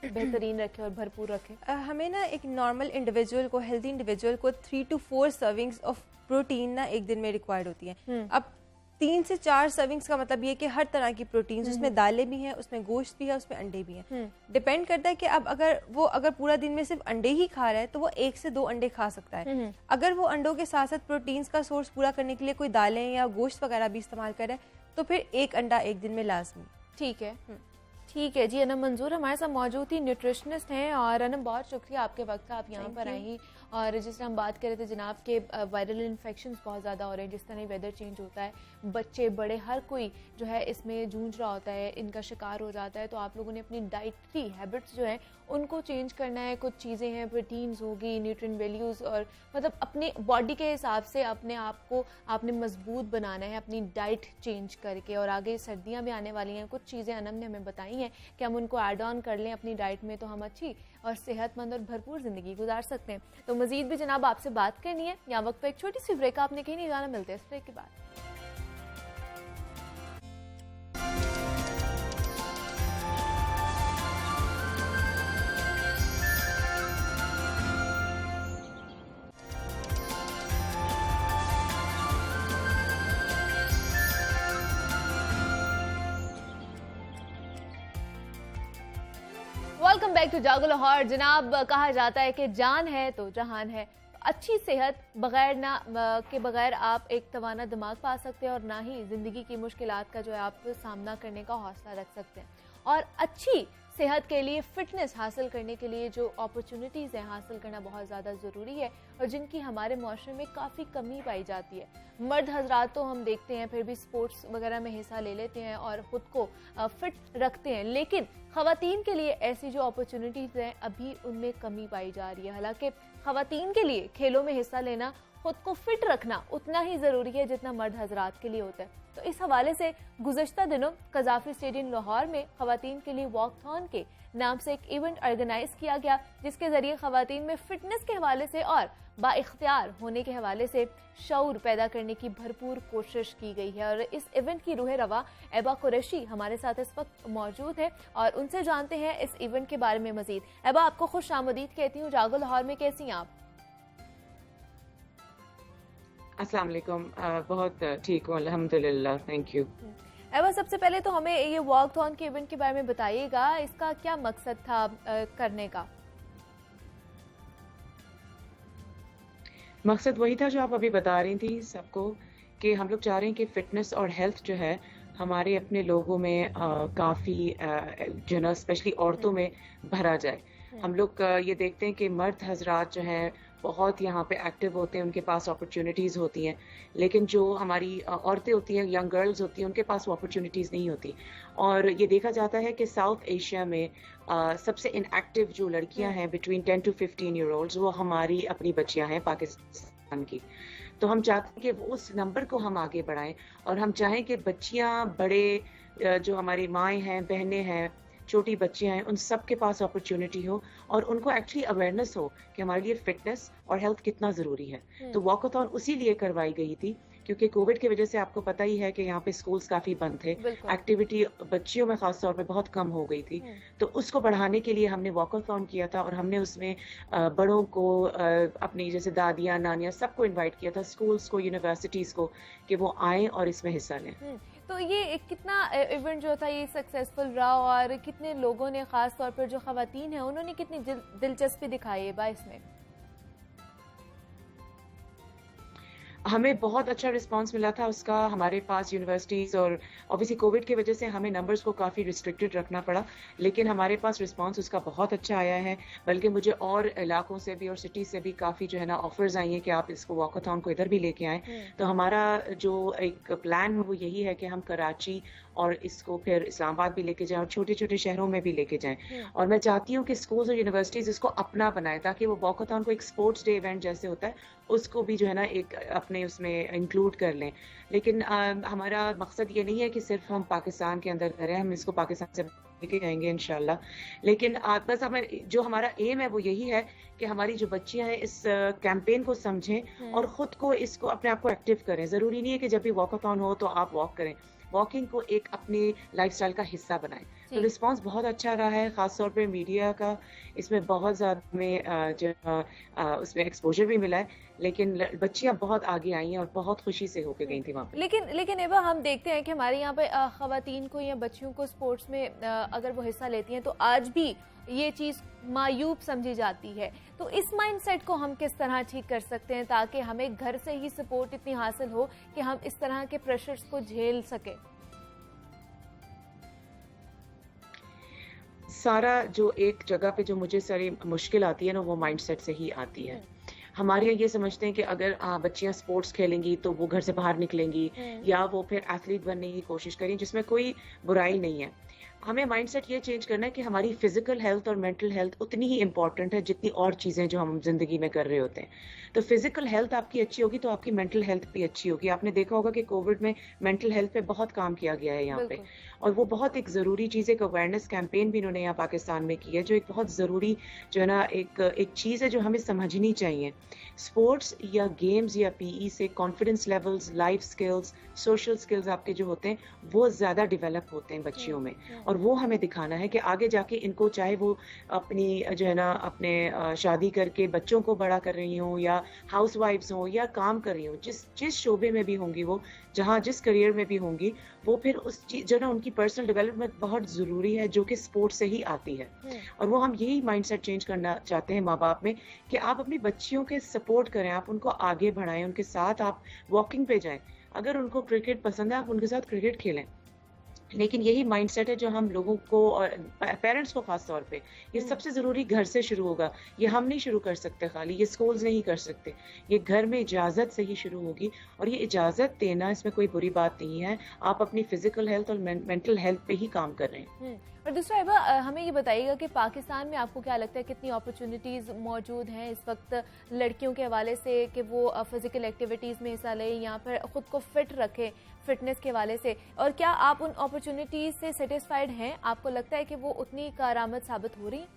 बेहतरीन रखे और भरपूर रखे? हमें ना एक नॉर्मल इंडिविजुअल को, हेल्दी इंडिविजुअल को 3 to 4 सर्विंग्स ऑफ प्रोटीन ना एक दिन में रिक्वायर्ड होती हैं। अब 3 से 4 सर्विंग्स का मतलब ये कि हर तरह की प्रोटीन, उसमें दालें भी हैं, उसमें गोश्त भी है, उसमें अंडे भी हैं। डिपेंड करता है कि अब अगर पूरा दिन में सिर्फ अंडे ही खा रहा है तो वो 1 से 2 अंडे खा सकता है। अगर वो अंडों के साथ साथ प्रोटीन्स का सोर्स पूरा करने के लिए कोई दालें या गोश्त वगैरह भी इस्तेमाल कर रहा है, तो फिर 1 अंडा एक दिन में लाजमी। ठीक है, ठीक है जी। अनम मंजूर हमारे साथ मौजूद थी, न्यूट्रिशनिस्ट हैं। और अनम, बहुत शुक्रिया आपके वक्त का, आप यहाँ पर आई। और जिस तरह हम बात कर रहे थे जनाब के वायरल इन्फेक्शंस बहुत ज़्यादा हो रहे हैं, जिस तरह वेदर चेंज होता है, बच्चे बड़े हर कोई जो है इसमें जूझ रहा होता है, इनका शिकार हो जाता है। तो आप लोगों ने अपनी डाइटरी हैबिट्स जो हैं उनको चेंज करना है। कुछ चीज़ें हैं, प्रोटीन्स होगी, न्यूट्रिएंट वैल्यूज़, और मतलब अपने बॉडी के हिसाब से अपने आप को आपने मजबूत बनाना है अपनी डाइट चेंज करके। और आगे सर्दियाँ भी आने वाली हैं, कुछ चीज़ें अनम ने हमें बताई हैं कि हम उनको ऐड ऑन कर लें अपनी डाइट में, तो हम अच्छी और सेहतमंद और भरपूर ज़िंदगी गुजार सकते हैं। तो मज़ीद भी जनाब आपसे बात करनी है, यहाँ वक्त पर एक छोटी सी ब्रेक, आपने कहीं नहीं जाना, मिलते हैं इस ब्रेक के बाद। वेलकम बैक टू जागो लाहौर। जनाब, कहा जाता है कि जान है तो जहान है। अच्छी सेहत के बगैर आप एक तवाना दिमाग पा सकते हैं, और ना ही ज़िंदगी की मुश्किलात का जो है आप सामना करने का हौसला रख सकते हैं। और अच्छी सेहत के लिए, फिटनेस हासिल करने के लिए जो अपॉर्चुनिटीज़ हैं हासिल करना बहुत ज़्यादा ज़रूरी है और जिनकी हमारे माशरे में काफ़ी कमी पाई जाती है। मर्द हजरात तो हम देखते हैं फिर भी स्पोर्ट्स वगैरह में हिस्सा ले लेते हैं और ख़ुद को फिट रखते हैं, लेकिन ख़वातीन के लिए ऐसी जो अपॉर्चुनिटीज़ हैं अभी उनमें कमी पाई जा रही है। हालांकि ख़वातीन के लिए खेलों में हिस्सा लेना, खुद को फिट रखना उतना ही ज़रूरी है जितना मर्द हजरात के लिए होता है। तो इस हवाले से गुज़श्ता दिनों कज़ाफ़ी स्टेडियम लाहौर में ख़वातीन के लिए वॉकथॉन के नाम से एक इवेंट ऑर्गेनाइज किया गया, जिसके ज़रिए ख़वातीन में फ़िटनेस के हवाले से और बाइख्तियार होने के हवाले से शऊर पैदा करने की भरपूर कोशिश की गई है। और इस इवेंट की रूह रवा एबा कुरैशी हमारे साथ इस वक्त मौजूद है और उनसे जानते हैं इस इवेंट के बारे में मज़ीद। एबा, आपको खुश आमदीद कहती हूँ जागो लाहौर में, कैसी हैं आप? अस्सलाम वालेकुम। बहुत ठीक हूँ अल्हम्दुलिल्लाह, थैंक यू। एबा, सबसे पहले तो हमें ये वॉकथॉन के इवेंट के बारे में बताइएगा, इसका क्या मकसद था करने का? मकसद वही था जो आप अभी बता रही थी सबको, कि हम लोग चाह रहे हैं कि फ़िटनेस और हेल्थ जो है हमारे अपने लोगों में काफ़ी जो ना स्पेशली औरतों में भरा जाए। हम लोग ये देखते हैं कि मर्द हजरात जो हैं बहुत यहाँ पे एक्टिव होते हैं, उनके पास अपॉर्चुनिटीज़ होती हैं, लेकिन जो हमारी औरतें होती हैं, यंग गर्ल्स होती हैं, उनके पास वो अपॉर्चुनिटीज़ नहीं होती। और ये देखा जाता है कि साउथ एशिया में सबसे इनएक्टिव जो लड़कियां हैं बिटवीन 10 to 15 ईयर ओल्ड्स, वो हमारी अपनी बच्चियां हैं पाकिस्तान की। तो हम चाहते हैं कि वो उस नंबर को हम आगे बढ़ाएं और हम चाहें कि बच्चियां, बड़े जो हमारी माएँ हैं, बहनें हैं, छोटी बच्चियां हैं, उन सब के पास अपॉर्चुनिटी हो और उनको एक्चुअली अवेयरनेस हो कि हमारे लिए फिटनेस और हेल्थ कितना ज़रूरी है। तो वॉकथॉन उसी लिए करवाई गई थी क्योंकि कोविड की वजह से आपको पता ही है कि यहाँ पे स्कूल्स काफ़ी बंद थे, एक्टिविटी बच्चियों में ख़ास तौर पे बहुत कम हो गई थी। तो उसको बढ़ाने के लिए हमने वॉकथॉन किया था और हमने उसमें बड़ों को, अपनी जैसे दादियाँ, नानियाँ, सबको इन्वाइट किया था, स्कूल्स को, यूनिवर्सिटीज़ को, कि वो आएँ और इसमें हिस्सा लें। तो ये कितना इवेंट जो था ये सक्सेसफुल रहा और कितने लोगों ने, ख़ास तौर पर जो ख़वातीन हैं, उन्होंने कितनी दिलचस्पी दिखाई है बा इसमें? हमें बहुत अच्छा रिस्पांस मिला था उसका। हमारे पास यूनिवर्सिटीज़ और ऑब्वियसली कोविड की वजह से हमें नंबर्स को काफ़ी रिस्ट्रिक्टेड रखना पड़ा, लेकिन हमारे पास रिस्पांस उसका बहुत अच्छा आया है। बल्कि मुझे और इलाकों से भी और सिटी से भी काफ़ी जो है ना ऑफर्स आई हैं कि आप इसको वॉकथॉन को इधर भी लेके आएँ। तो हमारा जो एक प्लान है वो यही है कि हम कराची और इसको फिर इस्लामाबाद भी लेके जाएं और छोटे छोटे शहरों में भी लेके जाएं। और मैं चाहती हूँ कि स्कूल्स और यूनिवर्सिटीज़ इसको अपना बनाएं ताकि वो वॉकथॉन को एक स्पोर्ट्स डे इवेंट जैसे होता है उसको भी जो है ना एक अपने उसमें इंक्लूड कर लें। लेकिन हमारा मकसद ये नहीं है कि सिर्फ हम पाकिस्तान के अंदर करें, हम इसको पाकिस्तान से लेके जाएंगे इंशाल्लाह। लेकिन बस हमें जो हमारा एम है वो यही है कि हमारी जो बच्चियां हैं इस कैंपेन को समझें और ख़ुद को इसको अपने आप को एक्टिव करें। ज़रूरी नहीं है कि जब भी वॉकथॉन हो तो आप वॉक करें, वॉकिंग को एक अपने लाइफस्टाइल का हिस्सा बनाएं। तो रिस्पांस बहुत अच्छा रहा है, ख़ास तौर पे मीडिया का इसमें बहुत ज़्यादा में जो उसमें एक्सपोजर भी मिला है, लेकिन बच्चियां बहुत आगे आई हैं और बहुत खुशी से होके गई थी वहाँ पे। लेकिन एबा, हम देखते हैं कि हमारे यहाँ पे ख़वातीन को या बच्चियों को स्पोर्ट्स में अगर वो हिस्सा लेती हैं तो आज भी ये चीज़ मायूब समझी जाती है। तो इस माइंडसेट को हम किस तरह ठीक कर सकते हैं ताकि हमें घर से ही सपोर्ट इतनी हासिल हो कि हम इस तरह के प्रेशर्स को झेल सकें? सारा जो एक जगह पे जो मुझे सारी मुश्किल आती है ना, वो माइंडसेट से ही आती है। हमारे यहाँ ये समझते हैं कि अगर बच्चियां स्पोर्ट्स खेलेंगी तो वो घर से बाहर निकलेंगी या वो फिर एथलीट बनने की कोशिश करें, जिसमें कोई बुराई नहीं है। हमें माइंडसेट ये चेंज करना है कि हमारी फिजिकल हेल्थ और मेंटल हेल्थ उतनी ही इंपॉर्टेंट है जितनी और चीज़ें जो हम जिंदगी में कर रहे होते हैं। तो फिजिकल हेल्थ आपकी अच्छी होगी तो आपकी मेंटल हेल्थ भी अच्छी होगी। आपने देखा होगा कि कोविड में मेंटल हेल्थ पे बहुत काम किया गया है यहाँ पे, और वो बहुत एक ज़रूरी चीज़ है। एक अवेयरनेस कैंपेन भी इन्होंने यहाँ पाकिस्तान में की है जो एक बहुत ज़रूरी जो है ना एक चीज़ है जो हमें समझनी चाहिए। स्पोर्ट्स या गेम्स या पीई से confidence levels, life skills, social skills आपके जो होते हैं वो ज़्यादा डेवलप होते हैं बच्चियों में, और वो हमें दिखाना है कि आगे जाके इनको, चाहे वो अपनी जो है ना अपने शादी करके बच्चों को बड़ा कर रही हों या हाउस वाइफ्स हों या काम कर रही हों, जिस शोबे में भी होंगी, वो जहाँ जिस करियर में भी होंगी, वो फिर उस चीज़ जो ना उनकी पर्सनल डेवलपमेंट बहुत ज़रूरी है जो कि स्पोर्ट्स से ही आती है। और वो हम यही माइंडसेट चेंज करना चाहते हैं माँ बाप में कि आप अपनी बच्चियों के सपोर्ट करें, आप उनको आगे बढ़ाएं, उनके साथ आप वॉकिंग पे जाएं। अगर उनको क्रिकेट पसंद है आप उनके साथ क्रिकेट खेलें, लेकिन यही माइंडसेट है जो हम लोगों को और पेरेंट्स को खास तौर पे, ये सबसे ज़रूरी घर से शुरू होगा। ये हम नहीं शुरू कर सकते खाली, ये स्कूल्स नहीं कर सकते। ये घर में इजाज़त से ही शुरू होगी और ये इजाज़त देना, इसमें कोई बुरी बात नहीं है। आप अपनी फ़िज़िकल हेल्थ और मेंटल हेल्थ पे ही काम कर रहे हैं। और दूसरा एबा, हमें ये बताइएगा कि पाकिस्तान में आपको क्या लगता है कितनी अपॉर्चुनिटीज़ मौजूद हैं इस वक्त लड़कियों के हवाले से कि वो फिज़िकल एक्टिविटीज़ में हिस्सा लें या फिर ख़ुद को फिट रखें फिटनेस के हवाले से, और क्या आप उन अपॉर्चुनिटीज़ से सेटिस्फाइड हैं? आपको लगता है कि वो उतनी कारआमद साबित हो रही हैं?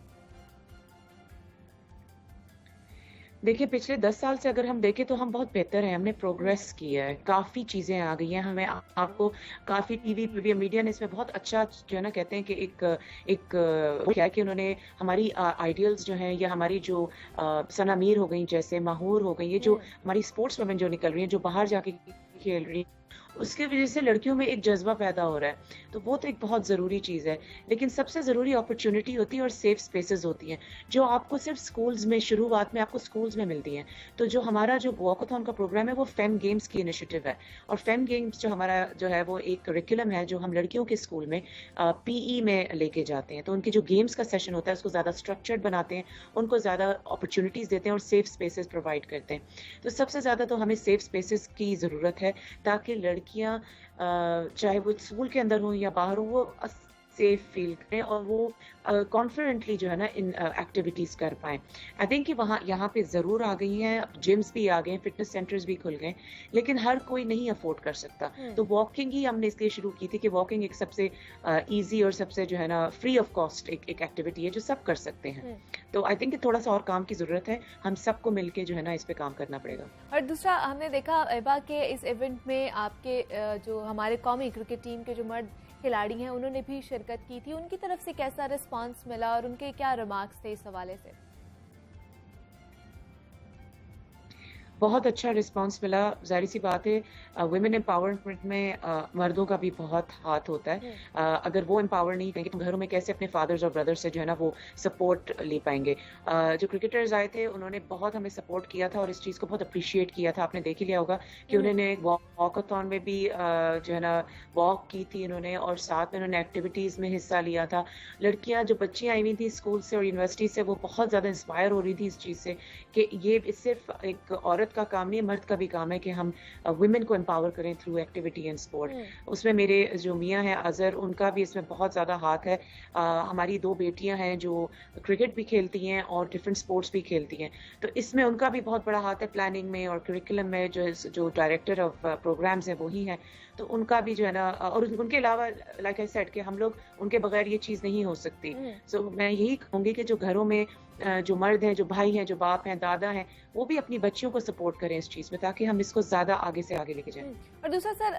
देखिए, पिछले 10 साल से अगर हम देखें तो हम बहुत बेहतर हैं, हमने प्रोग्रेस की है, काफ़ी चीज़ें आ गई हैं। हमें आपको काफ़ी टीवी पे भी मीडिया ने इसमें बहुत अच्छा जो है ना, कहते हैं कि एक क्या है कि उन्होंने हमारी आइडियल्स जो हैं या हमारी जो सना मीर हो गई, जैसे माहूर हो गई, ये जो हमारी स्पोर्ट्स वुमेन जो निकल रही हैं, जो बाहर जाके खेल रही हैं, उसके वजह से लड़कियों में एक जज्बा पैदा हो रहा है। तो वो तो एक बहुत ज़रूरी चीज़ है। लेकिन सबसे ज़रूरी अपॉर्चुनिटी होती है और सेफ स्पेसेस होती हैं, जो आपको सिर्फ स्कूल्स में, शुरुआत में आपको स्कूल्स में मिलती हैं। तो जो हमारा जो वॉकाथॉन का प्रोग्राम है, वो फेम गेम्स की इनिशिएटिव है। और फेम गेम्स जो हमारा जो है, वो एक करिकुलम है जो हम लड़कियों के स्कूल में पीई में लेके जाते हैं। तो उनके जो गेम्स का सेशन होता है, उसको ज़्यादा स्ट्रक्चर्ड बनाते हैं, उनको ज़्यादा अपॉर्चुनिटीज़ देते हैं और सेफ स्पेसेस प्रोवाइड करते हैं। तो सबसे ज़्यादा तो हमें सेफ स्पेसेस की ज़रूरत है, ताकि लड़कियां चाहे वो स्कूल के अंदर हो या बाहर हो, वो सेफ फील करें और वो कॉन्फिडेंटली जो है ना इन एक्टिविटीज़ कर पाएँ। आई थिंक कि वहाँ यहाँ पे ज़रूर आ गई हैं, जिम्स भी आ गए हैं, फिटनेस सेंटर्स भी खुल गए, लेकिन हर कोई नहीं अफोर्ड कर सकता। तो वॉकिंग ही हमने इसलिए शुरू की थी कि वॉकिंग एक सबसे ईजी और सबसे जो है ना फ्री ऑफ कॉस्ट एक एक्टिविटी है जो सब कर सकते हैं। तो आई थिंक कि थोड़ा सा और काम की ज़रूरत है, हम सबको मिलके जो है ना इस पे काम करना पड़ेगा। और दूसरा, हमने देखा एबा के इस इवेंट में आपके जो हमारे कौमी क्रिकेट टीम के जो मर्द खिलाड़ी हैं, उन्होंने भी शिरकत की थी। उनकी तरफ से कैसा रिस्पांस मिला और उनके क्या रिमार्क्स थे इस हवाले से? बहुत अच्छा रिस्पांस मिला। ज़ाहिर सी बात है, वुमेन एम्पावरमेंट में मर्दों का भी बहुत हाथ होता है। अगर वो एम्पावर नहीं करेंगे तो घरों में कैसे अपने फादर्स और ब्रदर्स से जो है ना वो सपोर्ट ले पाएंगे। जो क्रिकेटर्स आए थे, उन्होंने बहुत हमें सपोर्ट किया था और इस चीज़ को बहुत अप्रिशिएट किया था। आपने देख ही लिया होगा कि उन्होंने वॉकाथॉन में भी जो है ना वॉक की थी उन्होंने, और साथ में उन्होंने एक्टिविटीज़ में हिस्सा लिया था। लड़कियाँ, जो बच्चियाँ आई हुई थी स्कूल से और यूनिवर्सिटी से, वो बहुत ज़्यादा इंस्पायर हो रही थी इस चीज़ से कि ये सिर्फ एक औरत का काम नहीं है, मर्द का भी काम है कि हम वुमेन को एम्पावर करें थ्रू एक्टिविटी एंड स्पोर्ट। उसमें मेरे जो मियाँ हैं अजहर, उनका भी इसमें बहुत ज़्यादा हाथ है। हमारी 2 बेटियां हैं जो क्रिकेट भी खेलती हैं और डिफरेंट स्पोर्ट्स भी खेलती हैं, तो इसमें उनका भी बहुत बड़ा हाथ है प्लानिंग में और करिकुलम में। जो डायरेक्टर ऑफ प्रोग्राम्स हैं वही हैं, तो उनका भी जो है ना, और उनके अलावा लाइक आई सेड कि हम लोग उनके बगैर ये चीज़ नहीं हो सकती। सो मैं यही कहूँगी कि जो घरों में जो मर्द हैं, जो भाई हैं, जो बाप हैं, दादा हैं, वो भी अपनी बच्चियों को सपोर्ट करें इस चीज़ में, ताकि हम इसको ज़्यादा आगे से आगे लेके जाएं। और दूसरा सर,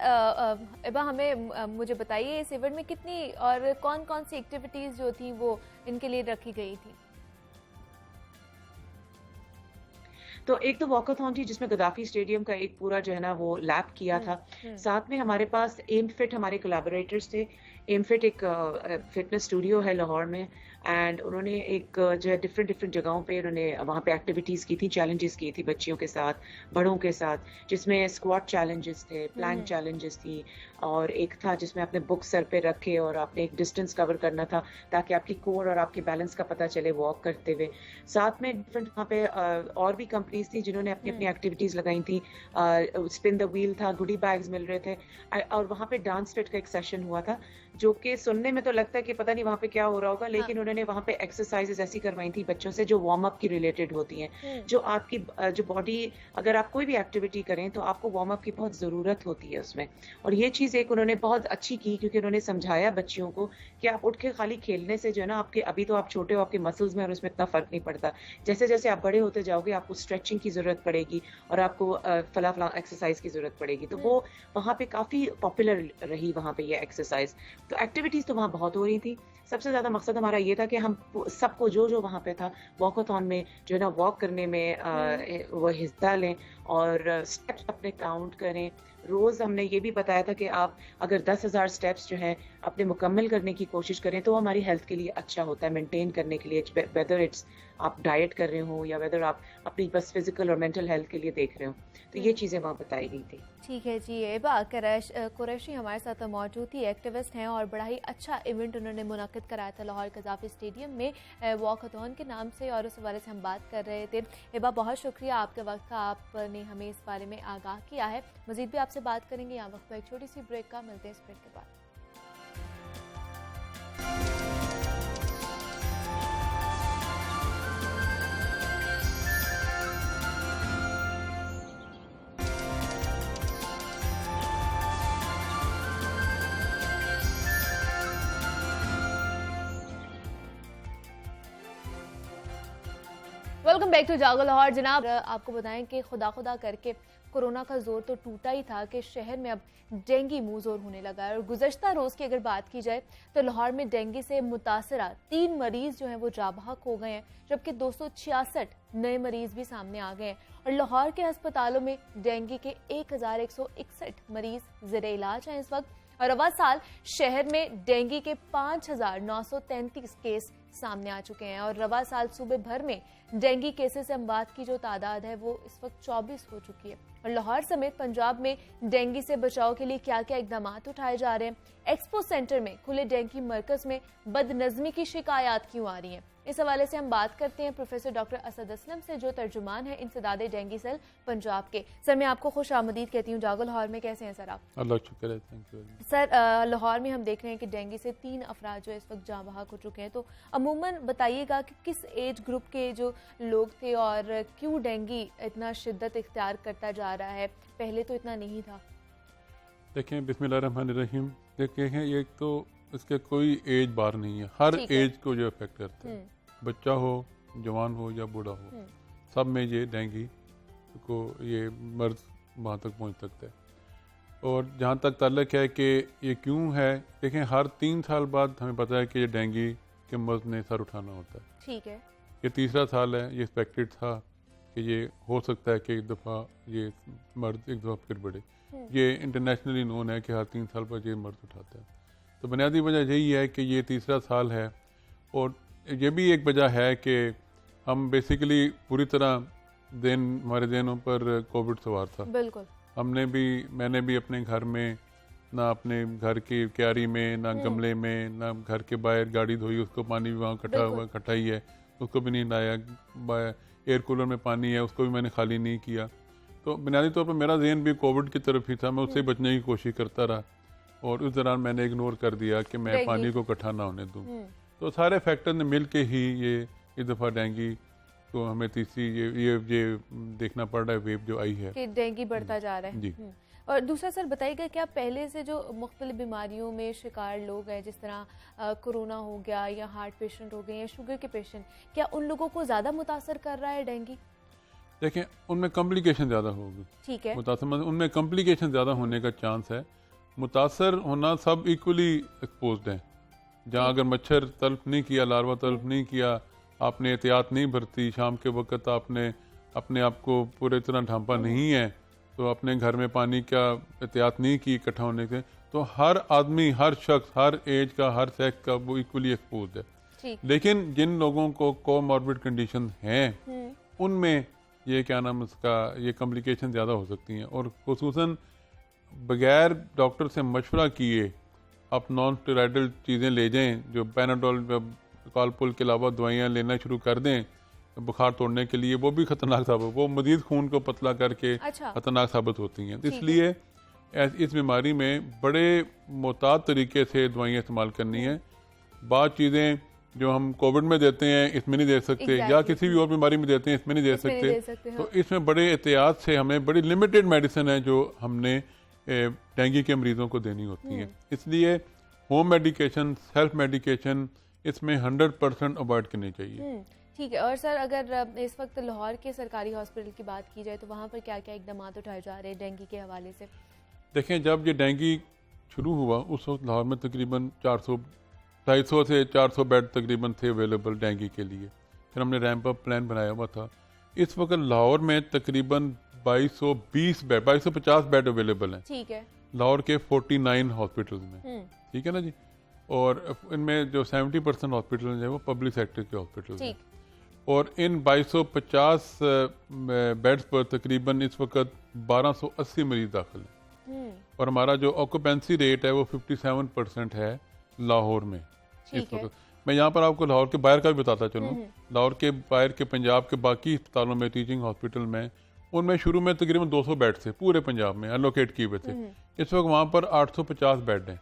एबा हमें मुझे बताइए इस इवेंट में कितनी और कौन कौन सी एक्टिविटीज़ जो थी वो इनके लिए रखी गई थी? तो एक तो वॉकाथॉन थी जिसमें गद्दाफी स्टेडियम का एक पूरा जो है ना वो लैप किया था। साथ में हमारे पास एम फिट हमारे कोलैबोरेटर्स थे। एम फिट एक फिटनेस स्टूडियो है लाहौर में, एंड उन्होंने एक जो है डिफरेंट जगहों पे उन्होंने वहाँ पे एक्टिविटीज़ की थी, चैलेंजेस की थी बच्चियों के साथ, बड़ों के साथ, जिसमें स्क्वाट चैलेंजेस थे, प्लैंक चैलेंजेस थी, और एक था जिसमें आपने बुक सर पे रखे और आपने एक डिस्टेंस कवर करना था ताकि आपकी कोर और आपकी बैलेंस का पता चले वॉक करते हुए। साथ में डिफरेंट वहाँ पे और भी कंपनीज थी जिन्होंने अपनी अपनी एक्टिविटीज़ लगाई थी। स्पिन द व्हील था, गुडी बैग्स मिल रहे थे, और वहाँ पे डांस फिट का एक सेशन हुआ था, जो कि सुनने में तो लगता है कि पता नहीं वहाँ पे क्या हो रहा होगा, लेकिन उन्होंने वहाँ पे एक्सरसाइजेस ऐसी करवाई थी बच्चों से जो वार्म अप की रिलेटेड होती हैं, जो आपकी जो बॉडी, अगर आप कोई भी एक्टिविटी करें तो आपको वार्म अप की बहुत ज़रूरत होती है उसमें। और ये चीज़ एक उन्होंने बहुत अच्छी की, क्योंकि उन्होंने समझाया बच्चियों को कि आप उठ के खाली खेलने से जो है ना, आपके अभी तो आप छोटे हो, आपके मसल्स में और उसमें इतना फ़र्क नहीं पड़ता। जैसे जैसे आप बड़े होते जाओगे आपको स्ट्रेचिंग की ज़रूरत पड़ेगी और आपको फला एक्सरसाइज की ज़रूरत पड़ेगी। तो वो वहाँ पे काफ़ी पॉपुलर रही वहाँ पे ये एक्सरसाइज। तो एक्टिविटीज़ तो वहाँ बहुत हो रही थी। सबसे ज़्यादा मकसद हमारा ये था कि हम सबको जो वहाँ पे था वॉकाथॉन में जो है ना वॉक करने में वो हिस्सा लें और स्टेप्स अपने काउंट करें, रोज़ हमने ये भी बताया था कि आप अगर 10,000 स्टेप्स जो हैं अपने मुकम्मल करने की कोशिश करें तो हमारी हेल्थ के लिए अच्छा होता है, मेंटेन करने के लिए, वेदर इट्स आप डाइट कर रहे हो या वेदर आप अपनी बस फिजिकल और मेंटल हेल्थ के लिए देख रहे हो। तो ये चीज़ें वहाँ बताई गई थी। ठीक है जी, एबा कुरैशी हमारे साथ मौजूद थी, एक्टिविस्ट हैं और बड़ा ही अच्छा इवेंट उन्होंने मुनाकिद कराया था लाहौर कज़ाफ़ी स्टेडियम में वॉकथॉन के नाम से, और उस हवाले से हम बात कर रहे थे। एबा बहुत शुक्रिया आपके वक्त का, आपने हमें इस बारे में आगाह किया है। मज़ीद भी आपसे बात करेंगे, यहाँ वक्त पर एक छोटी सी ब्रेक का, मिलते हैं इस ब्रेक के बाद। वेलकम बैक टू जागो लाहौर। जनाब, आपको बताएं कि खुदा खुदा करके कोरोना का जोर तो टूटा ही था कि शहर में अब डेंगू मुंह जोर होने लगा है। और गुज़श्ता रोज़ की अगर बात की जाए तो लाहौर में डेंगू से मुतासरा 3 मरीज जो हैं वो जाबहक हो गए हैं, जबकि 266 नए मरीज भी सामने आ गए हैं। और लाहौर के अस्पतालों में डेंगू के 1161 मरीज ज़ेरे इलाज हैं इस वक्त। और रवा साल शहर में डेंगू के 5,933 केस सामने आ चुके हैं। और रवा साल सूबे भर में डेंगू केसेस से हम बात की जो तादाद है वो इस वक्त 24 हो चुकी है। और लाहौर समेत पंजाब में डेंगू से बचाव के लिए क्या क्या इकदाम उठाए जा रहे हैं, एक्सपो सेंटर में खुले डेंगू मरकज में बदनज़मी की शिकायत क्यों आ रही हैं, इस हवाले से हम बात करते हैं प्रोफेसर डॉक्टर असद असलम से, जो तर्जुमान है इंसदादे डेंगू सेल पंजाब के। सर, मैं आपको खुश आमदीद कहती हूँ जागो लाहौर में। कैसे हैं सर आप? अल्लाह शुक्र है, थैंक यू सर, लाहौर में हम देख रहे हैं कि डेंगू से 3 अफराद जो इस वक्त जाँ बहक हो चुके हैं। तो अमूमन बताइएगा कि किस एज ग्रुप के जो लोग थे और क्यों डेंगू इतना शिद्दत इख्तियार करता जा रहा है, पहले तो इतना नहीं था। देखें, बिस्मिल्लाहिर्रहमानिर्रहीम। देखें, एक तो इसके कोई एज बार नहीं है, हर एज को जो इफेक्ट करता है, बच्चा हो, जवान हो या बूढ़ा हो, सब में ये डेंगू को ये मर्ज वहाँ तक पहुँच सकता है। और जहाँ तक ताल्लुक है कि ये क्यों है, देखें हर 3 साल बाद हमें पता है कि ये डेंगू के मर्ज ने सर उठाना होता है। ठीक है, ये तीसरा साल है, ये एक्सपेक्टेड था कि ये हो सकता है कि एक दफ़ा ये मर्ज एक दफ़ा फिर बढ़े। ये इंटरनेशनली नोन है कि हर 3 साल पर ये मर्ज उठाता है। तो बुनियादी वजह यही है कि ये तीसरा साल है। और ये भी एक वजह है कि हम बेसिकली पूरी तरह हमारे जहनों पर कोविड सवार था। बिल्कुल। मैंने भी अपने घर में, ना अपने घर की क्यारी में, ना गमले में, ना घर के बाहर गाड़ी धोई, उसको पानी भी वहाँ इकट्ठा ही है, उसको भी नहीं लाया। एयर कूलर में पानी है, उसको भी मैंने खाली नहीं किया। तो बुनियादी तौर पर मेरा जहन भी कोविड की तरफ ही था, मैं उससे बचने की कोशिश करता रहा। और उस दौरान मैंने इग्नोर कर दिया कि मैं पानी को इकट्ठा ना होने दूँ। तो सारे फैक्टर ने मिल के ही ये इस दफ़ा डेंगू को हमें तीसरी ये देखना पड़ रहा है, वेव जो आई है कि डेंगू बढ़ता जा रहा है जी। और दूसरा सर बताइएगा, क्या पहले से जो मुख्तलिफ बीमारियों में शिकार लोग हैं, जिस तरह कोरोना हो गया या हार्ट पेशेंट हो गए या शुगर के पेशेंट, क्या उन लोगों को ज़्यादा मुतासर कर रहा है डेंगू? देखें, उनमें कॉम्प्लिकेशन ज़्यादा होगी। ठीक है, उनमें कॉम्प्लिकेशन ज़्यादा होने का चांस है। मुतासर होना सब इक्वली एक्सपोज्ड हैं। जहाँ अगर मच्छर तल्फ नहीं किया, लार्वा तल्फ नहीं किया, आपने एहतियात नहीं बरती, शाम के वक्त आपने अपने आप को पूरे तरह ढांपा नहीं है, तो अपने घर में पानी का एहतियात नहीं की इकट्ठा होने से, तो हर आदमी, हर शख्स, हर एज का, हर सेक्स का वो इक्वली एक्सपोज है। लेकिन जिन लोगों को कोमॉर्बिड कंडीशन हैं उनमें ये क्या नाम उसका ये कॉम्प्लिकेशन ज़्यादा हो सकती हैं। और खुसूसन बगैर डॉक्टर से मशवरा किए आप नॉन स्टेरॉइडल चीज़ें ले जाएं, जो पैनाडोल, कालपुल के अलावा दवाइयाँ लेना शुरू कर दें बुखार तोड़ने के लिए, वो भी ख़तरनाक साबित, वो मज़ीद खून को पतला करके ख़तरनाक साबित होती हैं। इसलिए इस बीमारी में बड़े मोहतात तरीके से दवाइयाँ इस्तेमाल करनी है। बाद चीज़ें जो हम कोविड में देते हैं इसमें नहीं दे सकते, या किसी भी और बीमारी में देते हैं इसमें नहीं दे सकते। तो इसमें बड़े एहतियात से हमें बड़ी लिमिटेड मेडिसिन है जो हमने डेंगू के मरीजों को देनी होती हैं। इसलिए होम मेडिकेशन, सेल्फ मेडिकेशन इसमें 100% अवॉइड करनी चाहिए। ठीक है। और सर, अगर इस वक्त लाहौर के सरकारी हॉस्पिटल की बात की जाए तो वहाँ पर क्या क्या इकदाम उठाए जा रहे हैं डेंगू के हवाले से? देखें, जब ये डेंगू शुरू हुआ उस वक्त लाहौर में तकरीबन 250 से 400 बेड तकरीबन थे अवेलेबल डेंगू के लिए। फिर हमने रैंप अप प्लान बनाया हुआ था। इस वक्त लाहौर में तकरीबन 2250 बेड अवेलेबल हैं ठीक है। लाहौर के 49 हॉस्पिटल्स में, ठीक है ना जी। और इनमें जो 70% हॉस्पिटल हैं वो पब्लिक सेक्टर के हॉस्पिटल हैं। और इन 2250 बेड्स पर तकरीबन इस वक्त 1280 मरीज दाखिल हैं। और हमारा जो ऑक्यूपेंसी रेट है वो 57% है लाहौर में इस वक्त। मैं यहाँ पर आपको लाहौर के बाहर का भी बताता चलूँ। लाहौर के बाहर के पंजाब के बाकी अस्पतालों में, टीचिंग हॉस्पिटल में, उनमें शुरू में तकरीबन 200 बेड थे पूरे पंजाब में एलोकेट किए हुए थे। इस वक्त वहाँ पर 850 बेड हैं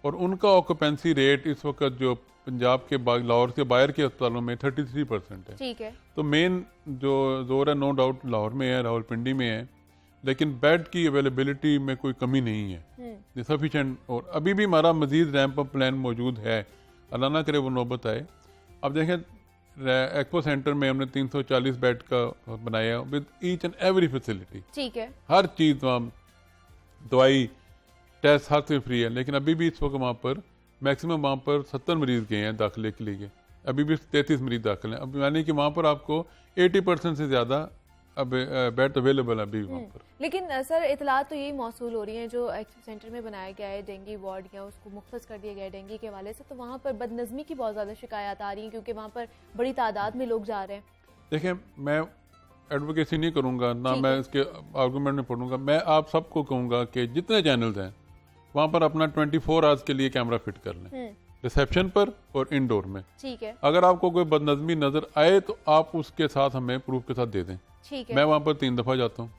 और उनका ऑक्यूपेंसी रेट इस वक्त जो पंजाब के लाहौर के बाहर के अस्पतालों में 33% है। ठीक है। तो मेन जो जोर है नो डाउट लाहौर में है, रावलपिंडी में है, लेकिन बेड की अवेलेबिलिटी में कोई कमी नहीं है सफिशेंट। और अभी भी हमारा मजीद रैंप अप प्लान मौजूद है, अल्लाह ना करे वो नौबत आए। अब देखें एक्सपो सेंटर में हमने 340 बेड का बनाया with each and every facility, ठीक है। हर चीज़ वहाँ, दवाई, टेस्ट हर से फ्री है। लेकिन अभी भी इस वक्त वहाँ पर मैक्सिमम वहाँ पर 70 मरीज गए हैं दाखिले के लिए, अभी भी 33 मरीज दाखिल हैं। अब यानी कि वहाँ पर आपको 80% से ज़्यादा अब बेड अवेलेबल है अभी वहाँ पर। लेकिन सर इतलात तो यही मौसूल हो रही हैं, जो एक्सपो सेंटर में बनाया गया है डेंगू वार्ड या उसको मुख्तस कर दिया गया है डेंगू के हवाले से, तो वहाँ पर बदनज़मी की बहुत ज़्यादा शिकायत आ रही हैं क्योंकि वहाँ पर बड़ी तादाद में लोग जा रहे हैं। देखें, मैं एडवोकेसी नहीं करूँगा ना, मैं इसके आर्गूमेंट में पढ़ूंगा। मैं आप सबको कहूँगा कि जितने चैनल्स हैं वहाँ पर अपना 24 आवर्स के लिए कैमरा फिट कर लें, रिसेप्शन पर और इंडोर में। ठीक है। अगर आपको कोई बदनज़मी नजर आए तो आप उसके साथ हमें प्रूफ के साथ दे दें। ठीक है। मैं वहाँ पर 3 दफ़ा जाता हूँ,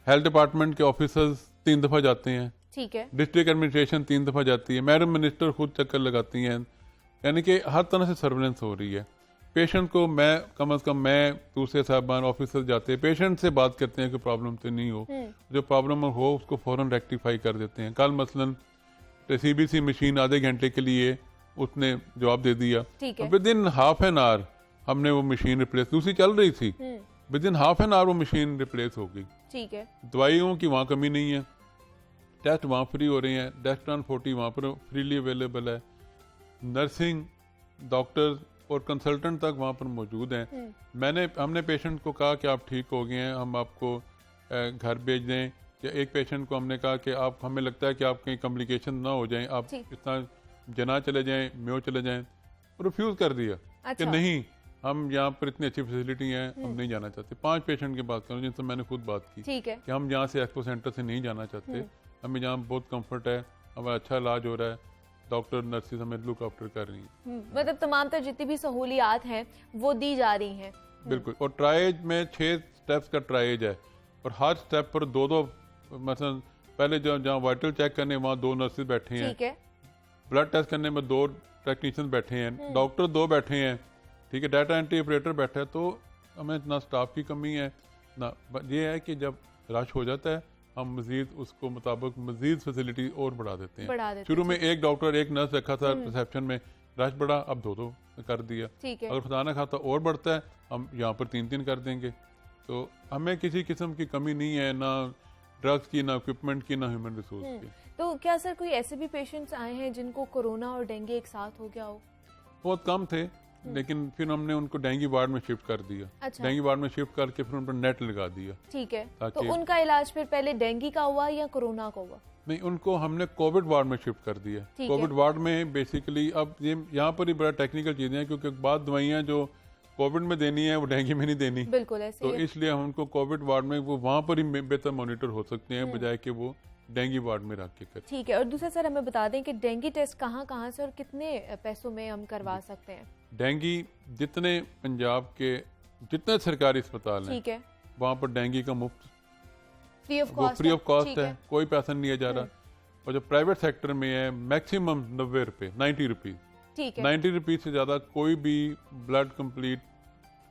हेल्थ डिपार्टमेंट के ऑफिसर्स 3 दफ़ा जाते हैं, ठीक है। डिस्ट्रिक्ट एडमिनिस्ट्रेशन 3 दफ़ा जाती है, मैडम मिनिस्टर खुद चक्कर लगाती हैं। यानी कि हर तरह से सर्वेलेंस हो रही है। पेशेंट को मैं कम अज़ कम, मैं दूसरे साहबान ऑफिसर जाते हैं, पेशेंट से बात करते हैं कि प्रॉब्लम तो नहीं हो, जो प्रॉब्लम हो उसको फ़ौरन रेक्टिफाई कर देते हैं। कल मसलन CBC मशीन आधे घंटे के लिए उसने जवाब दे दिया, with in half an hour हमने वो मशीन रिप्लेस, दूसरी चल रही थी, with in half an hour वो मशीन रिप्लेस हो गई। ठीक है। दवाइयों की वहाँ कमी नहीं है, टेस्ट वहाँ फ्री हो रहे हैं, डेस्टॉन 40 वहाँ पर फ्रीली अवेलेबल है, नर्सिंग, डॉक्टर्स और कंसल्टेंट तक वहाँ पर मौजूद हैं। हमने पेशेंट को कहा कि आप ठीक हो गए हैं, हम आपको घर भेज दें, या एक पेशेंट को हमने कहा कि आप, हमें लगता है कि आप कहीं कॉम्प्लिकेशन ना हो जाएं, आप इतना जना चले जाएं, म्यो चले जाएं, रिफ्यूज़ कर दिया। अच्छा। कि नहीं, हम यहाँ पर इतनी अच्छी फैसिलिटी है, हम नहीं जाना चाहते। 5 पेशेंट की बात करूँ जिनसे मैंने खुद बात की, ठीक है, कि हम यहाँ से एक्सपो सेंटर से नहीं जाना चाहते, हमें यहाँ बहुत कंफर्ट है, हमारा अच्छा इलाज हो रहा है, डॉक्टर नर्सेज हमें लुक आफ्टर कर रही हैं। मतलब तमाम तर जितनी भी सहूलियात हैं वो दी जा रही हैं। बिल्कुल। और ट्रायज में 6 स्टेप्स का ट्रायज है और हर स्टेप पर 2-2, मतलब पहले जहाँ वाइटल चेक करने वहाँ 2 नर्सेज बैठे हैं, ठीक है, ब्लड टेस्ट करने में 2 टेक्नीशियन बैठे हैं, डॉक्टर 2 बैठे हैं, ठीक है, डाटा एंट्री ऑपरेटर बैठा है। तो हमें ना स्टाफ की कमी है ना, ये है कि जब रश हो जाता है हम मजीद उसको मुताबिक मजीद फैसिलिटी और बढ़ा देते हैं। शुरू में 1 डॉक्टर 1 नर्स रखा था रिसेप्शन में, रश बढ़ा, अब 2-2 कर दिया। अगर खुदा ना खाता और बढ़ता है हम यहाँ पर 3-3 कर देंगे। तो हमें किसी किस्म की कमी नहीं है, ना ड्रग्स की, ना इक्विपमेंट की, ना ह्यूमन रिसोर्स की। तो क्या सर कोई ऐसे भी पेशेंट्स आए हैं जिनको कोरोना और डेंगू एक साथ हो गया हो? बहुत कम थे, लेकिन फिर हमने उनको डेंगू वार्ड में शिफ्ट कर दिया। अच्छा। डेंगू वार्ड में शिफ्ट करके फिर उन पर नेट लगा दिया। ठीक है। तो उनका इलाज फिर पहले डेंगू का हुआ या कोरोना का हुआ? नहीं, उनको हमने कोविड वार्ड में शिफ्ट कर दिया। कोविड वार्ड में बेसिकली अब ये यहाँ पर ही बड़ा टेक्निकल चीजें हैं, क्योंकि बाद दवाइयाँ जो कोविड में देनी है वो डेंगू में नहीं देनी। बिल्कुल ऐसे तो इसलिए हम उनको कोविड वार्ड में, वो वहाँ पर ही बेहतर मॉनिटर हो सकते हैं बजाय कि वो डेंगू वार्ड में रख के करें। ठीक है। और दूसरा सर हमें बता दें कि डेंगू टेस्ट कहाँ से और कितने पैसों में हम करवा सकते हैं? डेंगू जितने पंजाब के जितने सरकारी अस्पताल हैं, ठीक है, वहाँ पर डेंगू का मुफ्त फ्री ऑफ कॉस्ट है, कोई पैसा नहीं दिया जा रहा। और जो प्राइवेट सेक्टर में है मैक्सिमम 90 रुपये, 90 रुपीज़, ठीक है, 90 रुपीज़ से ज़्यादा कोई भी ब्लड कंप्लीट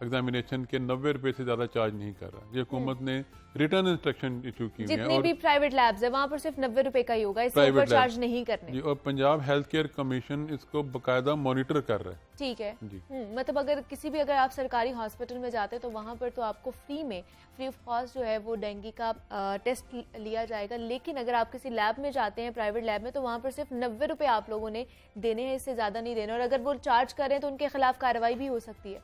एग्जामिनेशन के 90 रुपए से ज्यादा चार्ज नहीं कर रहा। ये हुकूमत ने रिटर्न इंस्ट्रक्शन इशू की हुई है। जितनी भी प्राइवेट लैब्स है वहाँ पर सिर्फ 90 रुपए का ही होगा, इससे ऊपर चार्ज नहीं करने। और पंजाब हेल्थ केयर कमीशन इसको बकायदा मॉनिटर कर रहा है। ठीक है जी। मतलब अगर आप सरकारी हॉस्पिटल में जाते हैं तो वहाँ पर तो आपको फ्री ऑफ कॉस्ट जो है वो डेंगू का टेस्ट लिया जाएगा, लेकिन अगर आप किसी लैब में जाते हैं प्राइवेट लैब में तो वहाँ पर सिर्फ 90 रुपए आप लोगों ने देने हैं, इससे ज्यादा नहीं देने। और अगर वो चार्ज करें तो उनके खिलाफ कार्रवाई भी हो सकती है।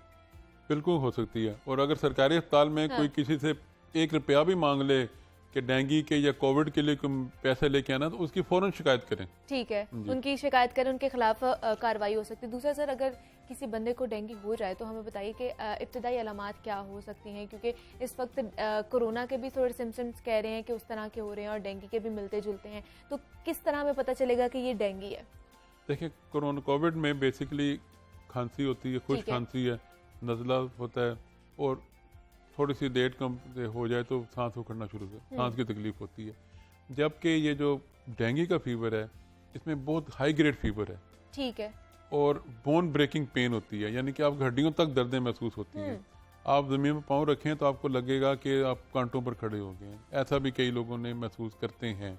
बिल्कुल हो सकती है। और अगर सरकारी अस्पताल में कोई किसी से 1 रुपया भी मांग ले कि डेंगू के या कोविड के लिए कोई पैसे लेके आना, तो उसकी फौरन शिकायत करें। ठीक है, उनकी शिकायत करें, उनके खिलाफ कार्रवाई हो सकती है। दूसरा सर, अगर किसी बंदे को डेंगू हो जाए तो हमें बताइए कि इब्तदाई अलामात क्या हो सकती हैं, क्योंकि इस वक्त कोरोना के भी थोड़े सिम्टम्स कह रहे हैं कि उस तरह के हो रहे हैं और डेंगू के भी मिलते जुलते हैं, तो किस तरह हमें पता चलेगा कि ये डेंगू है? देखिए, कोविड में बेसिकली खांसी होती है, खुश खांसी है, नज़ला होता है और थोड़ी सी देर कम हो जाए तो सांस उखड़ना शुरू हो, सांस की तकलीफ होती है। जबकि ये जो डेंगू का फीवर है, इसमें बहुत हाई ग्रेड फीवर है। ठीक है। और बोन ब्रेकिंग पेन होती है, यानी कि आप हड्डियों तक दर्दें महसूस होती हैं। आप ज़मीन में पाँव रखें तो आपको लगेगा कि आप कांटों पर खड़े हो गए हैं। ऐसा भी कई लोगों ने महसूस करते हैं।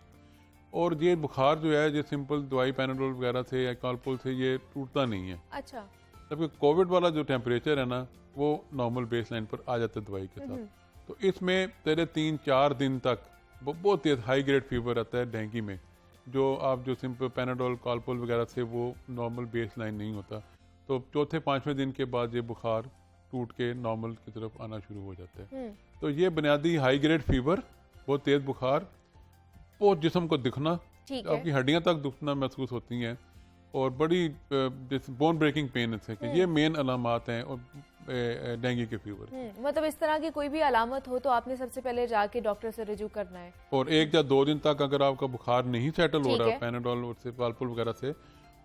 और ये बुखार जो है, जो सिंपल दवाई पैनाडोल वगैरह से या कॉलपोल से ये टूटता नहीं है। अच्छा। जबकि कोविड वाला जो टेम्परेचर है ना, वो नॉर्मल बेस लाइन पर आ जाता है दवाई के साथ। तो इसमें तेरे 3-4 दिन तक बहुत तेज हाई ग्रेड फीवर आता है डेंगू में, जो आप जो सिंपल पैनाडोल कॉलपोल वगैरह से वो नॉर्मल बेस लाइन नहीं होता। तो 4-5वें दिन के बाद ये बुखार टूट के नॉर्मल की तरफ आना शुरू हो जाता है। तो ये बुनियादी हाई ग्रेड फीवर, बहुत तेज बुखार, बहुत जिस्म को दिखना, आपकी हड्डियां तक दुखना महसूस होती हैं और बड़ी बोन ब्रेकिंग पेन है कि ये मेन अलामात हैं और डेंगू के फीवर। मतलब इस तरह की कोई भी अलामत हो तो आपने सबसे पहले जाके डॉक्टर से रिज्यू करना है। और 1 या 2 दिन तक अगर आपका बुखार नहीं सेटल हो रहा पैनाडोल और से कॉलपोल वगैरह से,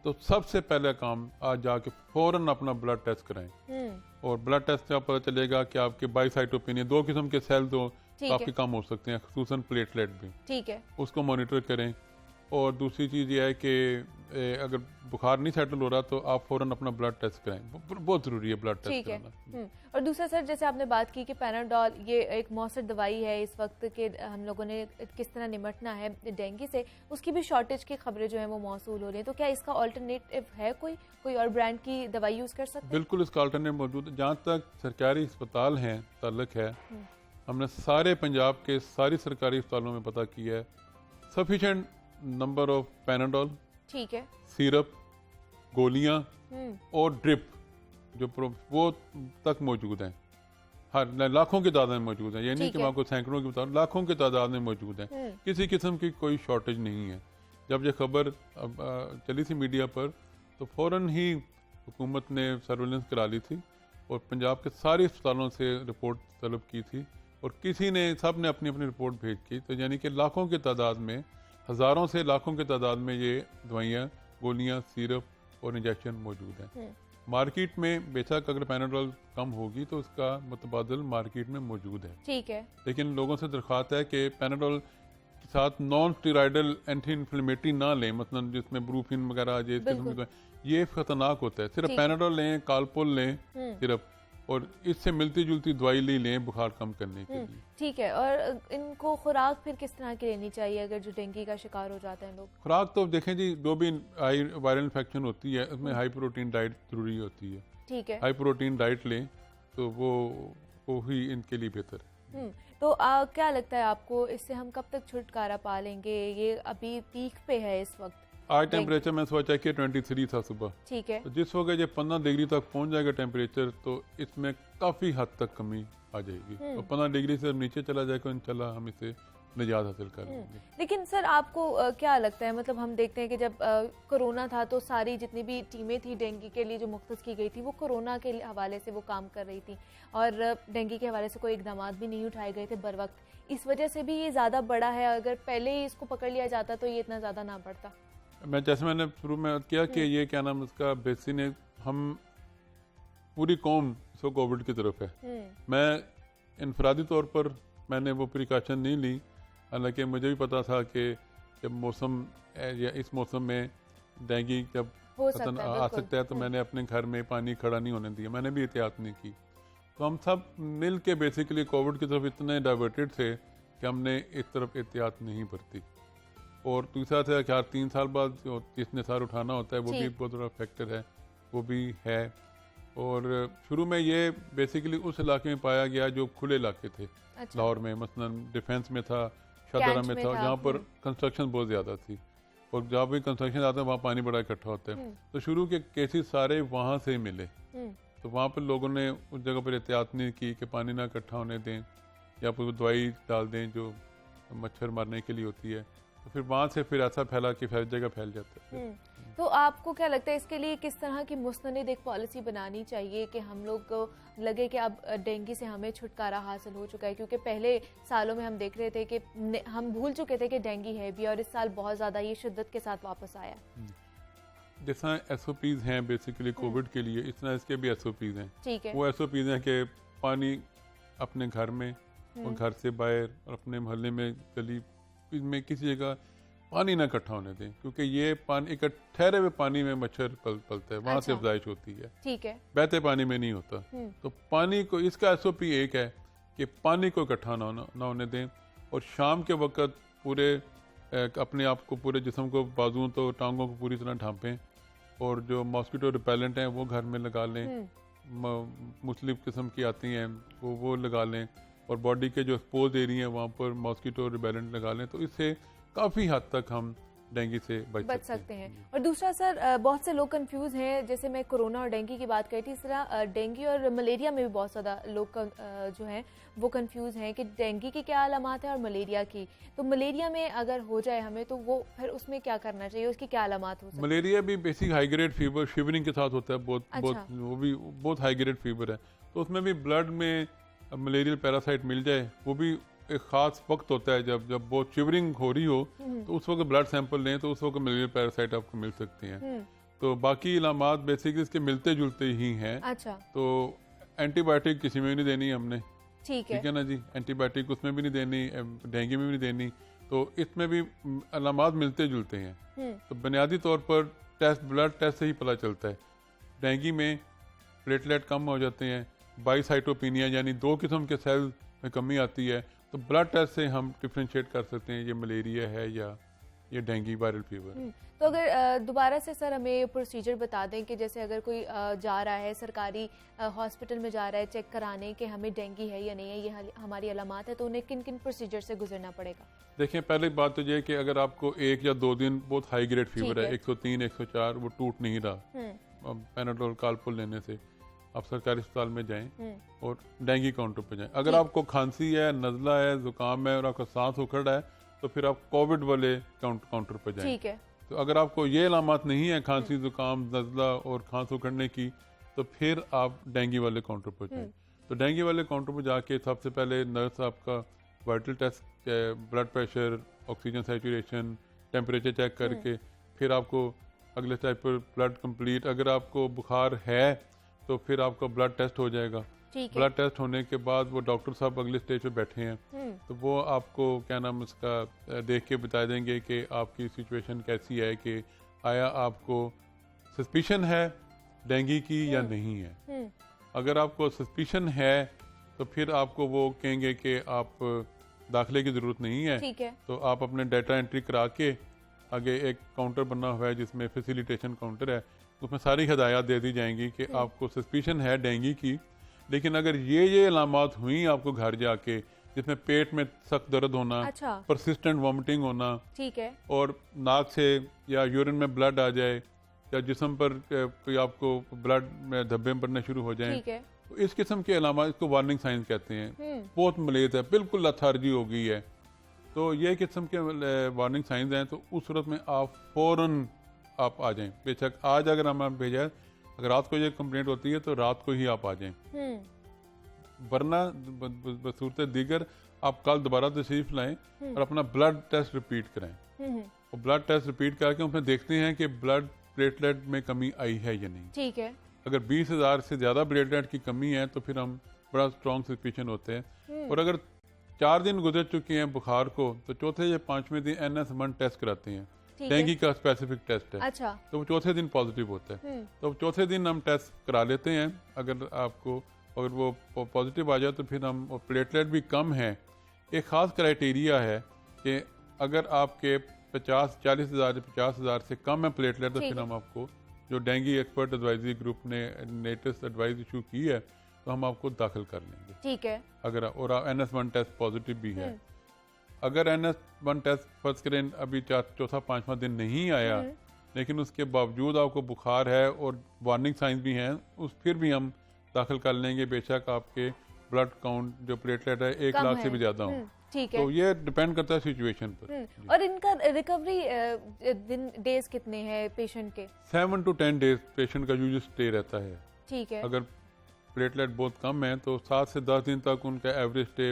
तो सबसे पहले काम आज जाके फौरन अपना ब्लड टेस्ट कराएं। और ब्लड टेस्ट से आप पता चलेगा कि आपके बाईसाइटोपिनिया 2 किस्म के सेल तो काफी कम हो सकते हैं, खसूसन प्लेटलेट भी। ठीक है। उसको मॉनिटर करें। और दूसरी चीज़ ये है कि अगर बुखार नहीं सेटल हो रहा तो आप फौरन अपना ब्लड टेस्ट कराएं, बहुत ज़रूरी है ब्लड टेस्ट कराना। और दूसरा सर, जैसे आपने बात की कि पैनाडोल ये एक मौसर दवाई है इस वक्त के, हम लोगों ने किस तरह निपटना है डेंगू से, उसकी भी शॉर्टेज की खबरें जो है वो मौसूल हो रही हैं, तो क्या इसका अल्टरनेटिव है? कोई और ब्रांड की दवाई यूज़ कर सकते हैं? बिल्कुल, इसका अल्टरनेटिव मौजूद है। जहाँ तक सरकारी अस्पताल हैं ताल्लुक है, हमने सारे पंजाब के सारी सरकारी अस्पतालों में पता किया है, सफिशेंट नंबर ऑफ पैनाडोल, ठीक है, सिरप, गोलियां और ड्रिप जो वो तक मौजूद हैं। हर लाखों की तादाद में मौजूद है, ये नहीं कि मैं आपको सैकड़ों की बता रहा हूं, लाखों की तादाद में मौजूद है। किसी किस्म की कोई शॉर्टेज नहीं है। जब ये खबर चली थी मीडिया पर तो फौरन ही हुकूमत ने सर्वेलेंस करा ली थी और पंजाब के सारे अस्पतालों से रिपोर्ट तलब की थी और सब ने अपनी अपनी रिपोर्ट भेज की। तो यानी कि लाखों की तादाद में, हज़ारों से लाखों की तादाद में ये दवाइयाँ, गोलियाँ, सिरप और इंजेक्शन मौजूद हैं। मार्केट में बेशक अगर पैनाडोल कम होगी तो उसका मुतबादिल मार्केट में मौजूद है। ठीक है। लेकिन लोगों से दरख्वास्त है कि पैनाडोल के साथ नॉन स्टेरॉयडल एंटी इन्फ्लेमेटरी ना लें, मतलब जिसमें ब्रूफिन वगैरह आ जाए, ये खतरनाक होता है। सिर्फ पैनाडोल लें, कालपोल लें सिर्फ, और इससे मिलती जुलती दवाई लें बुखार कम करने के लिए। ठीक है। और इनको खुराक फिर किस तरह की लेनी चाहिए अगर जो डेंगू का शिकार हो जाते हैं लोग? खुराक तो देखें जी, जो भी वायरल इन्फेक्शन होती है उसमें हाई प्रोटीन डाइट जरूरी होती है। ठीक है। हाई प्रोटीन डाइट लें तो वो ही इनके लिए बेहतर है। तो क्या लगता है आपको, इससे हम कब तक छुटकारा पा लेंगे? ये अभी पीक पे है इस वक्त। आज टेम्परेचर मैं सोचा कि 23 था सुबह। ठीक है। तो जिस वक्त ये 15 डिग्री तक पहुंच जाएगा टेम्परेचर तो इसमें काफ़ी हद तक कमी आ जाएगी। और 15 डिग्री से नीचे चला जाएगा, इंशाल्लाह हम इसे निजात हासिल कर लेंगे। लेकिन सर आपको क्या लगता है, मतलब हम देखते हैं कि जब कोरोना था तो सारी जितनी भी टीमें थी डेंगू के लिए जो मुख्तस की गई थी वो कोरोना के हवाले से वो काम कर रही थी और डेंगू के हवाले से कोई इकदाम भी नहीं उठाए गए थे बर वक्त। इस वजह से भी ये ज़्यादा बड़ा है। अगर पहले ही इसको पकड़ लिया जाता तो ये इतना ज़्यादा ना बढ़ता। मैं जैसे मैंने शुरू में किया कि ये क्या नाम उसका बेसिन है, हम पूरी कौम सो कोविड की तरफ है। मैं इनफरादी तौर पर मैंने वो प्रिकॉशन नहीं ली, हालांकि मुझे भी पता था कि जब मौसम या इस मौसम में डेंगू जब आ सकता है तो मैंने अपने घर में पानी खड़ा नहीं होने दिया, मैंने भी एहतियात नहीं की। तो हम सब मिल के बेसिकली कोविड की तरफ इतने डाइवर्टेड थे कि हमने इस तरफ एहतियात नहीं बरती। और दूसरा था कि 3 साल बाद जो जिसने सार उठाना होता है वो भी बहुत बड़ा फैक्टर है, वो भी है। और शुरू में ये बेसिकली उस इलाके में पाया गया जो खुले इलाके थे। अच्छा। लाहौर में मसलन डिफेंस में था, शाहदरा में था, जहाँ पर कंस्ट्रक्शन बहुत ज़्यादा थी और जहाँ भी कंस्ट्रक्शन आता है वहाँ पानी बड़ा इकट्ठा होता है। तो शुरू के केसेस सारे वहाँ से मिले तो वहाँ पर लोगों ने उस जगह पर एहतियात नहीं की कि पानी ना इकट्ठा होने दें या फिर दवाई डाल दें जो मच्छर मारने के लिए होती है, तो फिर वहाँ से फिर ऐसा फैला कि हर जगह फैल जाता है। तो आपको क्या लगता है इसके लिए किस तरह की मुस्तनिद एक पॉलिसी बनानी चाहिए कि हम लोग को लगे कि अब डेंगू से हमें छुटकारा हासिल हो चुका है? क्योंकि पहले सालों में हम देख रहे थे कि हम भूल चुके थे कि डेंगू है भी, और इस साल बहुत ज़्यादा ये शिद्दत के साथ वापस आया। जैसा SOPs हैं बेसिकली कोविड के लिए, इस तरह इसके भी SOPs हैं। ठीक है। वो SOPs हैं कि पानी अपने घर में और घर से बाहर और अपने मोहल्ले में गली में किसी जगह पानी ना इकट्ठा होने दें, क्योंकि ये पानी ठहरे हुए पानी में मच्छर पलता है, वहाँ से अच्छा। अफजाइश होती है, ठीक है। बहते पानी में नहीं होता। तो पानी को, इसका SOP एक है कि पानी को इकट्ठा ना होने दें, और शाम के वक्त पूरे अपने आप को, पूरे जिस्म को, बाजुओं तो टांगों को पूरी तरह ढांपें, और जो मॉस्किटो रिपेलेंट हैं वो घर में लगा लें, मुख्तलिफ किस्म की आती हैं वो लगा लें, और बॉडी के जो एक्सपोज एरिया हैं वहाँ पर मॉस्किटो रिपेलेंट लगा लें, तो इससे काफ़ी हद तक हम डेंगू से बच सकते हैं। और दूसरा सर, बहुत से लोग कंफ्यूज हैं, जैसे मैं कोरोना और डेंगू की बात करी थी, इस तरह डेंगू और मलेरिया में भी बहुत ज़्यादा लोग जो हैं वो कंफ्यूज हैं कि डेंगू की क्या अलामात है और मलेरिया की। तो मलेरिया में अगर हो जाए हमें, तो वो फिर उसमें क्या करना चाहिए, उसकी क्या अलामात हो सकती है? मलेरिया भी basic high grade fever, shivering के साथ होता है, बहुत वो भी बहुत हाई ग्रेड फीवर है। तो उसमें भी ब्लड में मलेरियल पैरासाइट मिल जाए, वो भी एक ख़ास वक्त होता है जब बहुत शिवरिंग हो रही हो, तो उस वक्त ब्लड सैंपल लें, तो उस वक्त मलेरियल पैरासाइट आपको मिल सकती हैं। तो बाकी इलामात बेसिकली इसके मिलते जुलते ही हैं। अच्छा। तो एंटीबायोटिक किसी में भी नहीं देनी हमने, ठीक है ना जी, एंटीबायोटिक उसमें भी नहीं देनी, डेंगू में भी नहीं देनी, तो इसमें भी अलामात मिलते जुलते हैं। तो बुनियादी तौर पर ब्लड टेस्ट से ही पता चलता है। डेंगू में प्लेटलेट कम हो जाते हैं, बाईसाइटोपिनिया यानी 2 किस्म के सेल में कमी आती है, तो ब्लड टेस्ट से हम डिफ्रेंशिएट कर सकते हैं ये मलेरिया है या ये डेंगू वायरल फीवर। तो अगर दोबारा से सर हमें प्रोसीजर बता दें कि जैसे अगर कोई जा रहा है सरकारी हॉस्पिटल में जा रहा है चेक कराने कि हमें डेंगू है या नहीं है, ये हमारी अलामात है, तो उन्हें किन किन प्रोसीजर से गुजरना पड़ेगा? देखिए, पहले बात तो ये है कि अगर आपको 1 या 2 दिन बहुत हाई ग्रेड फीवर है, 103 104, वो टूट नहीं रहा पैनाडोल कालपुल लेने से, आप सरकारी अस्पताल में जाएं और डेंगू काउंटर पर जाएं। अगर आपको खांसी है, नज़ला है, जुकाम है और आपका सांस उखड़ रहा है, तो फिर आप कोविड वाले काउंटर पर जाएं। ठीक है। तो अगर आपको ये अलामत नहीं है, खांसी, जुकाम, नज़ला और खांस उखड़ने की, तो फिर आप डेंगू वाले काउंटर पर जाएं। तो डेंगू वाले काउंटर पर जाके सबसे पहले नर्स आपका vital test, blood pressure, oxygen saturation, temperature check करके फिर आपको अगले स्टेप पर ब्लड कंप्लीट, अगर आपको बुखार है तो फिर आपका ब्लड टेस्ट हो जाएगा। ब्लड टेस्ट होने के बाद वो डॉक्टर साहब अगले स्टेज पे बैठे हैं, तो वो आपको क्या नाम उसका देख के बता देंगे कि आपकी सिचुएशन कैसी है, कि आया आपको सस्पिशन है डेंगू की या नहीं है। अगर आपको सस्पिशन है तो फिर आपको वो कहेंगे कि आप दाखिले की ज़रूरत नहीं है, ठीक है। तो आप अपने डाटा एंट्री करा के आगे एक काउंटर बना हुआ है जिसमें फैसिलिटेशन काउंटर है, उसमें सारी हिदायत दे दी जाएंगी कि आपको सस्पिशन है डेंगू की, लेकिन अगर ये अलामात हुई आपको घर जाके, जिसमें पेट में सख्त दर्द होना, अच्छा। परसिस्टेंट वॉमिटिंग होना, ठीक है, और नाक से या यूरिन में ब्लड आ जाए, या जिस्म पर कोई आपको ब्लड में धब्बे पड़ने शुरू हो जाएं, ठीक है, तो इस किस्म के अलामात, इसको वार्निंग साइंस कहते हैं। बहुत मलेज है, बिल्कुल लथार्जी हो गई है, तो ये किस्म के वार्निंग साइंस हैं, तो उस सूरत में आप फ़ौरन आप आ जाएं। बेशक आज अगर हम भेजा है, अगर रात को ये कंप्लेंट होती है तो रात को ही आप आ जाएं, वरना बसूरत दीगर आप कल दोबारा तशरीफ लाएं और अपना ब्लड टेस्ट रिपीट कराएं, और ब्लड टेस्ट रिपीट करके उसमें देखते हैं कि ब्लड प्लेटलेट में कमी आई है या नहीं। ठीक है। अगर 20,000 से ज़्यादा प्लेटलेट की कमी है तो फिर हम बड़ा स्ट्रॉन्ग सस्पिशन होते हैं, और अगर 4 दिन गुजर चुके हैं बुखार को, तो चौथे या 5वें दिन NS1 टेस्ट कराते हैं, डेंगू का स्पेसिफिक टेस्ट है। अच्छा। तो वो चौथे दिन पॉजिटिव होता है, तो चौथे दिन हम टेस्ट करा लेते हैं। अगर वो पॉजिटिव आ जाए तो फिर हम, और प्लेटलेट भी कम है, एक ख़ास क्राइटेरिया है कि अगर आपके 40,000 या 50,000 से कम है प्लेटलेट, तो फिर हम आपको, जो डेंगू एक्सपर्ट एडवाइजरी ग्रुप ने लेटेस्ट एडवाइस इशू की है, तो हम आपको दाखिल कर लेंगे। ठीक है। अगर और NS1 टेस्ट पॉजिटिव भी है, अगर NS1 टेस्ट फर्ज करें अभी चौथा 5वां दिन नहीं आया, लेकिन उसके बावजूद आपको बुखार है और वार्निंग साइंस भी हैं, फिर भी हम दाखिल कर लेंगे, बेशक आपके ब्लड काउंट जो प्लेटलेट है 1 लाख से भी ज़्यादा हो। ठीक है। तो ये डिपेंड करता है सिचुएशन पर। और इनका रिकवरी दिन डेज कितने हैं पेशेंट के? 7 to 10 डेज पेशेंट का यूजुअल स्टे रहता है। ठीक है। अगर प्लेटलेट बहुत कम है तो 7 से 10 दिन तक उनका एवरेज स्टे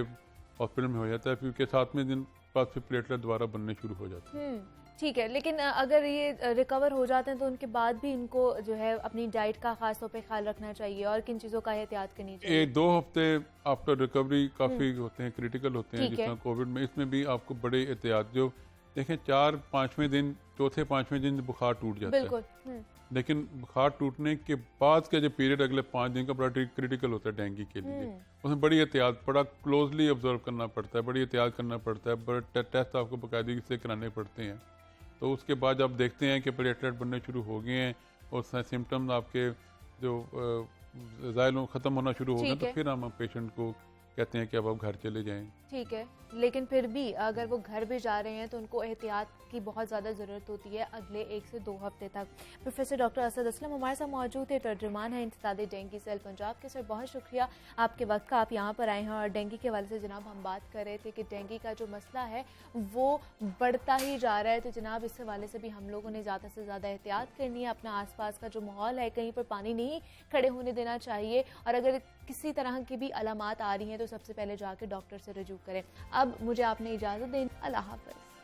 हॉस्पिटल में हो जाता है, क्योंकि 7वें दिन बाद फिर प्लेटलेट दोबारा बनने शुरू हो जाते हैं। ठीक है, लेकिन अगर ये रिकवर हो जाते हैं तो उनके बाद भी इनको जो है अपनी डाइट का खास तौर पे ख्याल रखना चाहिए और किन चीज़ों का एहतियात करनी चाहिए? 1-2 हफ्ते आफ्टर रिकवरी काफ़ी होते हैं, क्रिटिकल होते हैं, ठीक जिस है। तरह कोविड में, इसमें भी आपको बड़े एहतियात जो देखें 4-5वें दिन, चौथे 5वें दिन बुखार टूट जाता है, बिल्कुल। लेकिन बुखार टूटने के बाद का जो पीरियड अगले 5 दिन का बड़ा क्रिटिकल होता है डेंगू के लिए। उसमें बड़ी एहतियात, बड़ा क्लोजली ऑब्जर्व करना पड़ता है, बड़ी एहतियात करना पड़ता है, बड़े टेस्ट आपको बाकायदगी से कराने पड़ते हैं। तो उसके बाद जब देखते हैं कि प्लेटलेट बनने शुरू हो गए हैं और सिम्टम्स आपके जो ज़ायलों ख़त्म होना शुरू हो गए, ठीक तो है। फिर हम पेशेंट को कहते हैं कि अब आप घर चले जाएं। ठीक है, लेकिन फिर भी अगर वो घर भी जा रहे हैं तो उनको एहतियात की बहुत ज़्यादा ज़रूरत होती है अगले 1 से 2 हफ्ते तक। प्रोफेसर डॉक्टर असद असलम हमारे साथ मौजूद है, तर्जुमान है इंसदाद डेंगू सेल पंजाब के। सर बहुत शुक्रिया आपके वक्त का, आप यहाँ पर आए हैं। और डेंगू के हवाले से जनाब हम बात कर रहे थे कि डेंगू का जो मसला है वो बढ़ता ही जा रहा है, तो जनाब इस हवाले से भी हम लोगों ने ज़्यादा से ज़्यादा एहतियात करनी है। अपना आसपास का जो माहौल है कहीं पर पानी नहीं खड़े होने देना चाहिए, और अगर किसी तरह की भी अलामात आ रही हैं तो सबसे पहले जाकर डॉक्टर से रजू करें। अब मुझे आपने इजाज़त दें, अल्लाह हाफ़िज़।